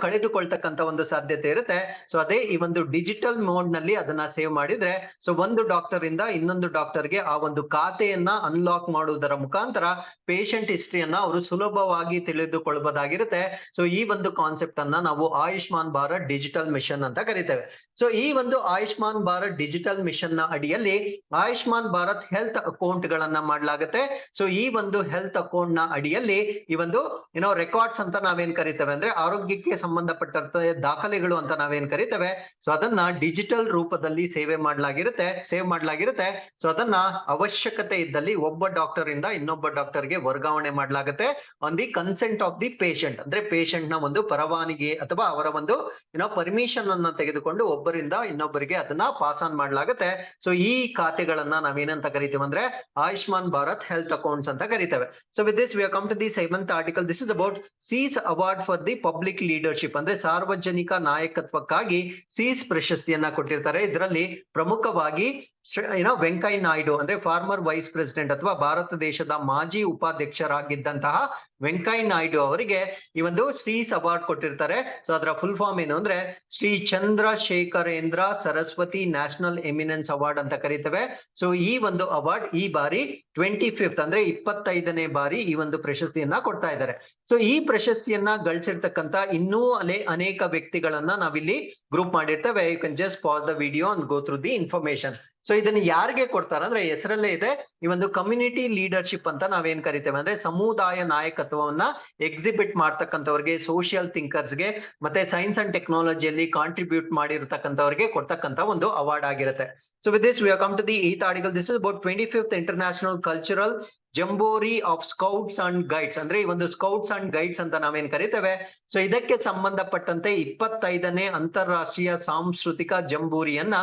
ಕಳೆದುಕೊಳ್ತಕ್ಕಂತ ಒಂದು ಸಾಧ್ಯತೆ ಇರುತ್ತೆ. ಸೊ ಅದೇ ಈ ಒಂದು ಡಿಜಿಟಲ್ ಮೋಡ್ ನಲ್ಲಿ ಅದನ್ನ ಸೇವ್ ಮಾಡಿದ್ರೆ ಸೊ ಒಂದು ಡಾಕ್ಟರ್ ಇಂದ ಇನ್ನೊಂದು ಡಾಕ್ಟರ್ಗೆ ಆ ಒಂದು ಖಾತೆಯನ್ನ ಅನ್ಲಾಕ್ ಮಾಡುವುದರ ಮುಖಾಂತರ ಪೇಷಂಟ್ ಹಿಸ್ಟ್ರಿಯನ್ನ ಅವರು ಸುಲಭವಾಗಿ ತಿಳಿದುಕೊಳ್ಳಬಹುದಾಗಿರುತ್ತೆ. ಸೊ ಈ ಒಂದು ಕಾನ್ಸೆಪ್ಟ್ ಅನ್ನ ನಾವು ಆಯುಷ್ಮಾನ್ ಭಾರತ್ ಡಿಜಿಟಲ್ ಮಿಷನ್ ಅಂತ ಕರಿತೇವೆ. ಸೊ ಈ ಒಂದು ಆಯುಷ್ಮಾನ್ ಭಾರತ್ ಡಿಜಿಟಲ್ ಮಿಷನ್ ನ ಅಡಿಯಲ್ಲಿ ಆಯುಷ್ಮಾನ್ ಭಾರತ್ ಹೆಲ್ತ್ ಅಕೌಂಟ್ ಗಳನ್ನ ಮಾಡಲಾಗುತ್ತೆ. ಸೊ ಈ ಒಂದು ಹೆಲ್ತ್ ಅಕೌಂಟ್ ನ ಅಡಿಯಲ್ಲಿ ಈ ಒಂದು ರೆಕಾರ್ಡ್ಸ್ ಅಂತ ನಾವೇನ್ ಕರಿತೇವೆ, ಅಂದ್ರೆ ಆರೋಗ್ಯಕ್ಕೆ ಸಂಬಂಧಪಟ್ಟಂತ ದಾಖಲೆಗಳು ಅಂತ ನಾವೇನ್ ಕರಿತೇವೆ, ಸೊ ಅದನ್ನ ಡಿಜಿಟಲ್ ರೂಪದಲ್ಲಿ ಸೇವ್ ಮಾಡ್ಲಾಗಿರುತ್ತೆ. ಸೊ ಅದನ್ನ ಅವಶ್ಯಕತೆ ಇದ್ದಲ್ಲಿ ಒಬ್ಬ ಡಾಕ್ಟರ್ ಇಂದ ಇನ್ನೊಬ್ಬ ಡಾಕ್ಟರ್ಗೆ ವರ್ಗಾವಣೆ ಮಾಡಲಾಗುತ್ತೆ on the consent of the patient. ಅಂದ್ರೆ ಪೇಷಂಟ್ ನ ಒಂದು ಪರವಾನಗಿ ಅಥವಾ ಅವರ ಒಂದು ಪರ್ಮಿಷನ್ ಅನ್ನ ತೆಗೆದುಕೊಂಡು ಒಬ್ಬರಿಂದ ಇನ್ನೊಬ್ಬರಿಗೆ ಅದನ್ನ ಪಾಸ್ ಆನ್ ಮಾಡ್ಲಾಗುತ್ತೆ. ಸೊ ಈ ಖಾತೆಗಳನ್ನ ನಾವೇನಂತ ಕರಿತೇವೆ ಅಂದ್ರೆ ಆಯುಷ್ಮಾನ್ ಭಾರತ್ ಹೆಲ್ತ್ ಅಕೌಂಟ್ಸ್ ಅಂತ ಕರಿತೇವೆ. So with this we come to the 7th article. This is about ಸೀಸ್ award for the public leadership. ಅಂದ್ರೆ ಸಾರ್ವಜನಿಕ ನಾಯಕತ್ವಕ್ಕಾಗಿ ಸೀಸ್ ಪ್ರಶಸ್ತಿಯನ್ನ ಕೊಟ್ಟಿರ್ತಾರೆ. ಇದರಲ್ಲಿ ಪ್ರಮುಖವಾಗಿ ವೆಂಕಯ್ಯ ನಾಯ್ಡು ಅಂದ್ರೆ ಫಾರ್ಮರ್ ವೈಸ್ ಪ್ರೆಸಿಡೆಂಟ್ ಅಥವಾ ಭಾರತ ದೇಶದ ಮಾಜಿ ಉಪಾಧ್ಯಕ್ಷರಾಗಿದ್ದಂತಹ ವೆಂಕಯ್ಯ ನಾಯ್ಡು ಅವರಿಗೆ ಈ ಒಂದು ಸೀಸ್ ಅವಾರ್ಡ್ ಕೊಟ್ಟಿರ್ತಾರೆ. ಸೊ ಅದರ ಫುಲ್ ಫಾರ್ಮ್ ಏನು ಅಂದ್ರೆ Shri Chandrashekharendra Saraswati national eminence award ಅಂತ ಕರೀತೇವೆ. ಸೊ ಈ ಒಂದು ಅವಾರ್ಡ್ ಈ ಬಾರಿ 25th ಅಂದ್ರೆ 25ನೇ ಬಾರಿ ಈ ಒಂದು ಪ್ರಶಸ್ತಿಯನ್ನ ಕೊಡ್ತಾ ಇದ್ದಾರೆ. ಸೊ ಈ ಪ್ರಶಸ್ತಿಯನ್ನ ಗಳಿಸಿರ್ತಕ್ಕಂತ ಇನ್ನೂ ಅನೇಕ ವ್ಯಕ್ತಿಗಳನ್ನ ನಾವಿಲ್ಲಿ ಗ್ರೂಪ್ ಮಾಡಿರ್ತೇವೆ. You can just pause the video and go through the information. So ಇದನ್ನ ಯಾರಿಗೆ ಕೊಡ್ತಾರೆ ಅಂದ್ರೆ ಹೆಸರಲ್ಲೇ ಇದೆ, ಈ ಒಂದು ಕಮ್ಯುನಿಟಿ ಲೀಡರ್ಶಿಪ್ ಅಂತ ನಾವೇನ್ ಕರಿತೇವೆ ಅಂದ್ರೆ ಸಮುದಾಯ ನಾಯಕತ್ವವನ್ನ ಎಕ್ಸಿಬಿಟ್ ಮಾಡ್ತಕ್ಕಂಥವ್ರಿಗೆ, ಸೋಷಿಯಲ್ ಥಿಂಕರ್ಸ್ಗೆ ಮತ್ತೆ ಸೈನ್ಸ್ ಅಂಡ್ ಟೆಕ್ನಾಲಜಿಯಲ್ಲಿ ಕಾಂಟ್ರಿಬ್ಯೂಟ್ ಮಾಡಿರ್ತಕ್ಕಂಥವ್ರಿಗೆ ಕೊಡ್ತಕ್ಕಂತ ಒಂದು ಅವಾರ್ಡ್ ಆಗಿರುತ್ತೆ. So with this we have come to the 8th article. This is about 25th international cultural jamboree of scouts and guides. ಅಂದ್ರೆ ಈ ಒಂದು ಸ್ಕೌಟ್ಸ್ ಅಂಡ್ ಗೈಡ್ಸ್ ಅಂತ ನಾವೇನ್ ಕರಿತೇವೆ. ಸೊ ಇದಕ್ಕೆ ಸಂಬಂಧಪಟ್ಟಂತೆ 25ನೇ ಅಂತಾರಾಷ್ಟ್ರೀಯ ಸಾಂಸ್ಕೃತಿಕ ಜಂಬೂರಿಯನ್ನ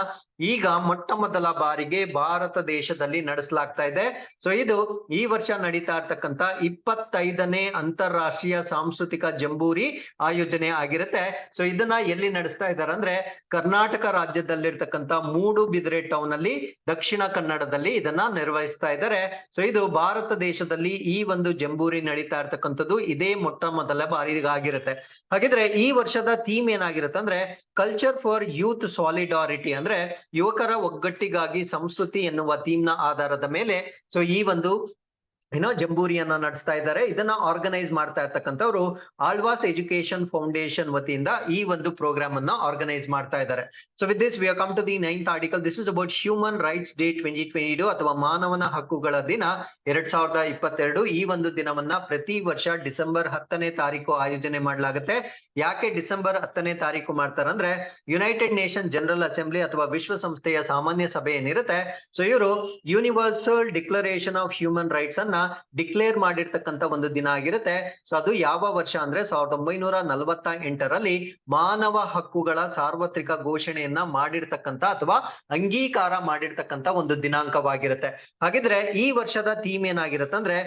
ಈಗ ಮೊಟ್ಟ ಮೊದಲ ಬಾರಿಗೆ ಭಾರತ ದೇಶದಲ್ಲಿ ನಡೆಸಲಾಗ್ತಾ ಇದೆ. ಸೊ ಇದು ಈ ವರ್ಷ ನಡೀತಾ ಇರ್ತಕ್ಕಂತ 25ನೇ ಅಂತಾರಾಷ್ಟ್ರೀಯ ಸಾಂಸ್ಕೃತಿಕ ಜಂಬೂರಿ ಆಯೋಜನೆ ಆಗಿರುತ್ತೆ. ಸೊ ಇದನ್ನ ಎಲ್ಲಿ ನಡೆಸ್ತಾ ಇದ್ದಾರೆ ಅಂದ್ರೆ ಕರ್ನಾಟಕ ರಾಜ್ಯದಲ್ಲಿರ್ತಕ್ಕಂತ ಮೂಡುಬಿದಿರೆ ಟೌನ್ ಅಲ್ಲಿ ದಕ್ಷಿಣ ಕನ್ನಡದಲ್ಲಿ ಇದನ್ನ ನಿರ್ವಹಿಸ್ತಾ ಇದ್ದಾರೆ. ಸೊ ಇದು ಭಾರತ ದೇಶದಲ್ಲಿ ಈ ಒಂದು ಜಂಬೂರಿ ನಡೀತಾ ಇರ್ತಕ್ಕಂಥದ್ದು ಇದೇ ಮೊಟ್ಟ ಮೊದಲ ಬಾರಿಗಾಗಿರುತ್ತೆ. ಹಾಗಿದ್ರೆ ಈ ವರ್ಷದ ಥೀಮ್ ಏನಾಗಿರುತ್ತೆ ಅಂದ್ರೆ ಕಲ್ಚರ್ ಫಾರ್ ಯೂತ್ ಸಾಲಿಡಾರಿಟಿ, ಅಂದ್ರೆ ಯುವಕರ ಒಗ್ಗಟ್ಟಿಗಾಗಿ ಸಂಸ್ಕೃತಿ ಎನ್ನುವ ಥೀಮ್ ನ ಆಧಾರದ ಮೇಲೆ ಸೊ ಈ ಒಂದು ಜಂಬೂರಿಯನ್ನ ನಡೆಸ್ತಾ ಇದ್ದಾರೆ. ಇದನ್ನ ಆರ್ಗನೈಸ್ ಮಾಡ್ತಾ ಇರ್ತಕ್ಕಂಥವ್ರು ಆಳ್ವಾಸ್ ಎಜುಕೇಶನ್ ಫೌಂಡೇಶನ್ ವತಿಯಿಂದ ಈ ಒಂದು ಪ್ರೋಗ್ರಾಮ್ ಅನ್ನ ಆರ್ಗನೈಸ್ ಮಾಡ್ತಾ ಇದ್ದಾರೆ. So with this we have come to the 9th article. This is about human rights day 2022 ಅಥವಾ ಮಾನವನ ಹಕ್ಕುಗಳ ದಿನ 2022. ಈ ಒಂದು ದಿನವನ್ನ ಪ್ರತಿ ವರ್ಷ ಡಿಸೆಂಬರ್ 10ನೇ ತಾರೀಕು ಆಯೋಜನೆ ಮಾಡಲಾಗುತ್ತೆ. ಯಾಕೆ ಡಿಸೆಂಬರ್ 10ನೇ ತಾರೀಕು ಮಾಡ್ತಾರೆ ಅಂದ್ರೆ ಯುನೈಟೆಡ್ ನೇಷನ್ ಜನರಲ್ ಅಸೆಂಬ್ಲಿ ಅಥವಾ ವಿಶ್ವಸಂಸ್ಥೆಯ ಸಾಮಾನ್ಯ ಸಭೆ ಏನಿರುತ್ತೆ, ಸೊ ಇವರು universal declaration of human rights ಅನ್ನ ಡಿಕ್ಲೇರ್ ಮಾಡಿರ್ತಕ್ಕಂತ ಒಂದು ದಿನ ಆಗಿರುತ್ತೆ. ಸೊ ಅದು ಯಾವ ವರ್ಷ ಅಂದ್ರೆ 1948ರಲ್ಲಿ ಮಾನವ ಹಕ್ಕುಗಳ ಸಾರ್ವತ್ರಿಕ ಘೋಷಣೆಯನ್ನ ಮಾಡಿರ್ತಕ್ಕಂತ ಅಥವಾ ಅಂಗೀಕಾರ ಮಾಡಿರ್ತಕ್ಕಂತ ಒಂದು ದಿನಾಂಕವಾಗಿರುತ್ತೆ. ಹಾಗಿದ್ರೆ ಈ ವರ್ಷದ ಥೀಮ್ ಏನಾಗಿರುತ್ತೆ ಅಂದ್ರೆ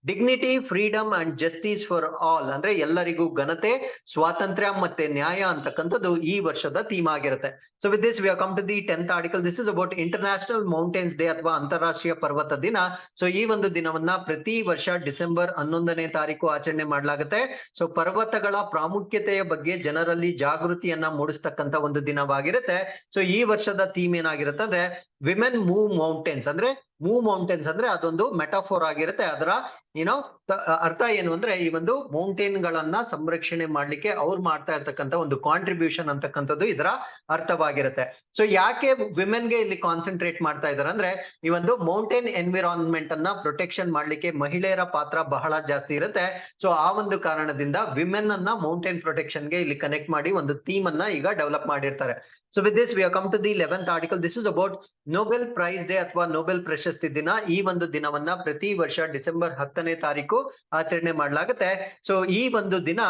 dignity, freedom and justice for all, ಅಂದ್ರೆ ಎಲ್ಲರಿಗೂ ಘನತೆ, ಸ್ವಾತಂತ್ರ್ಯ ಮತ್ತೆ ನ್ಯಾಯ ಅಂತಕ್ಕಂಥದ್ದು ಈ ವರ್ಷದ ಥೀಮ್ ಆಗಿರುತ್ತೆ. So with this we have come to the 10th article. This is about international mountains day ಅಥವಾ ಅಂತಾರಾಷ್ಟ್ರೀಯ ಪರ್ವತ ದಿನ. ಸೊ ಈ ಒಂದು ದಿನವನ್ನ ಪ್ರತಿ ವರ್ಷ ಡಿಸೆಂಬರ್ 11ನೇ ತಾರೀಕು ಆಚರಣೆ ಮಾಡಲಾಗುತ್ತೆ. ಸೊ ಪರ್ವತಗಳ ಪ್ರಾಮುಖ್ಯತೆಯ ಬಗ್ಗೆ ಜನರಲ್ಲಿ ಜಾಗೃತಿಯನ್ನ ಮೂಡಿಸ್ತಕ್ಕಂತ ಒಂದು ದಿನವಾಗಿರುತ್ತೆ. ಸೊ ಈ ವರ್ಷದ ಥೀಮ್ ಏನಾಗಿರುತ್ತೆ ಅಂದ್ರೆ ವಿಮೆನ್ ಮೂವ್ ಮೌಂಟೇನ್ಸ್. ಅಂದ್ರೆ ಮೂವ್ ಮೌಂಟೇನ್ಸ್ ಅಂದ್ರೆ ಅದೊಂದು ಮೆಟಾಫೋರ್ ಆಗಿರುತ್ತೆ. ಅದರ ಅರ್ಥ ಏನು ಅಂದ್ರೆ ಈ ಒಂದು ಮೌಂಟೇನ್ ಗಳನ್ನ ಸಂರಕ್ಷಣೆ ಮಾಡ್ಲಿಕ್ಕೆ ಅವ್ರು ಮಾಡ್ತಾ ಇರ್ತಕ್ಕಂಥ ಒಂದು ಕಾಂಟ್ರಿಬ್ಯೂಷನ್ ಅಂತಕ್ಕಂಥದ್ದು ಇದರ ಅರ್ಥವಾಗಿರುತ್ತೆ. ಸೊ ಯಾಕೆ ವಿಮೆನ್ಗೆ ಇಲ್ಲಿ ಕಾನ್ಸಂಟ್ರೇಟ್ ಮಾಡ್ತಾ ಇದಾರೆ ಅಂದ್ರೆ ಈ ಒಂದು ಮೌಂಟೇನ್ ಎನ್ವಿರಾನ್ಮೆಂಟ್ ಅನ್ನ ಪ್ರೊಟೆಕ್ಷನ್ ಮಾಡ್ಲಿಕ್ಕೆ ಮಹಿಳೆಯರ ಪಾತ್ರ ಬಹಳ ಜಾಸ್ತಿ ಇರುತ್ತೆ. ಸೊ ಆ ಒಂದು ಕಾರಣದಿಂದ ವಿಮೆನ್ ಅನ್ನ ಮೌಂಟೇನ್ ಪ್ರೊಟೆಕ್ಷನ್ ಗೆ ಇಲ್ಲಿ ಕನೆಕ್ಟ್ ಮಾಡಿ ಒಂದು ಥೀಮ್ ಅನ್ನ ಈಗ ಡೆವಲಪ್ ಮಾಡಿರ್ತಾರೆ. So with this we have come to the 11th article. This is about Nobel prize day ಅಥವಾ ನೊಬೆಲ್ ಪ್ರಶಸ್ತಿ ದಿನ. ಈ ಒಂದು ದಿನವನ್ನ ಪ್ರತಿ ವರ್ಷ ಡಿಸೆಂಬರ್ 10ನೇ ತಾರೀಕು ಆಚರಣೆ ಮಾಡಲಾಗುತ್ತೆ. ಸೊ ಈ ಒಂದು ದಿನ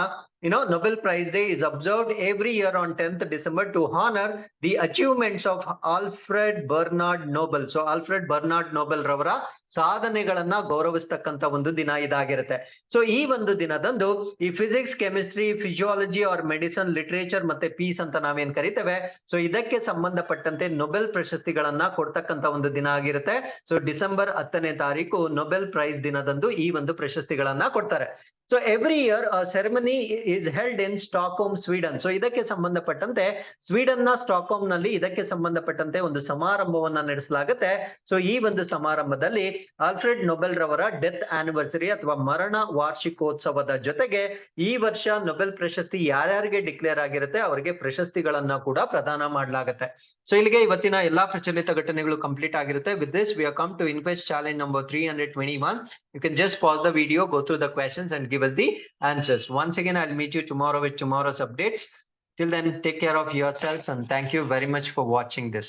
Nobel Prize Day is observed every year on 10th December to honor the achievements of Alfred Bernard Nobel. So Alfred Bernard Nobel ರವರ ಸಾಧನೆಗಳನ್ನ ಗೌರವಿಸ್ತಕ್ಕಂತ ಒಂದು ದಿನ ಇದಾಗಿರುತ್ತೆ. ಸೊ ಈ ಒಂದು ದಿನದಂದು ಈ physics, chemistry, physiology or medicine, literature ಮತ್ತೆ ಪೀಸ್ ಅಂತ ನಾವೇನ್ ಕರಿತೇವೆ, ಸೊ ಇದಕ್ಕೆ ಸಂಬಂಧಪಟ್ಟಂತೆ ನೊಬೆಲ್ ಪ್ರಶಸ್ತಿಗಳನ್ನ ಕೊಡ್ತಕ್ಕಂತ ಒಂದು ದಿನ ಆಗಿರುತ್ತೆ. ಸೊ ಡಿಸೆಂಬರ್ 10ನೇ ತಾರೀಕು ನೊಬೆಲ್ ಪ್ರೈಸ್ ದಿನದಂದು ಈ ಒಂದು ಪ್ರಶಸ್ತಿಗಳನ್ನ ಕೊಡ್ತಾರೆ. So every year ceremony is held in Stockholm, Sweden. So ಇದಕ್ಕೆ ಸಂಬಂಧಪಟ್ಟಂತೆ ಸ್ವೀಡನ್ ನ ಸ್ಟಾಕ್ಹೋಮ್ ನಲ್ಲಿ ಇದಕ್ಕೆ ಸಂಬಂಧಪಟ್ಟಂತೆ ಒಂದು ಸಮಾರಂಭವನ್ನ ನಡೆಸಲಾಗುತ್ತೆ. ಸೊ ಈ ಒಂದು ಸಮಾರಂಭದಲ್ಲಿ ಆಲ್ಫ್ರೆಡ್ ನೊಬೆಲ್ ರವರ ಡೆತ್ ಆನಿವರ್ಸರಿ ಅಥವಾ ಮರಣ ವಾರ್ಷಿಕೋತ್ಸವದ ಜೊತೆಗೆ ಈ ವರ್ಷ ನೊಬೆಲ್ ಪ್ರಶಸ್ತಿ ಯಾರ್ಯಾರಿಗೆ ಡಿಕ್ಲೇರ್ ಆಗಿರುತ್ತೆ ಅವರಿಗೆ ಪ್ರಶಸ್ತಿಗಳನ್ನ ಕೂಡ ಪ್ರದಾನ ಮಾಡಲಾಗುತ್ತೆ. ಸೊ ಇಲ್ಲಿಗೆ ಇವತ್ತಿನ ಎಲ್ಲಾ ಪ್ರಚಲಿತ ಘಟನೆಗಳು ಕಂಪ್ಲೀಟ್ ಆಗಿರುತ್ತೆ. With this V have come to InQuest challenge number 321. You can just pause the video, go through the questions and give us the answers. Once again, I'll meet you tomorrow with tomorrow's updates. Till then, take care of yourselves and thank you very much for watching this.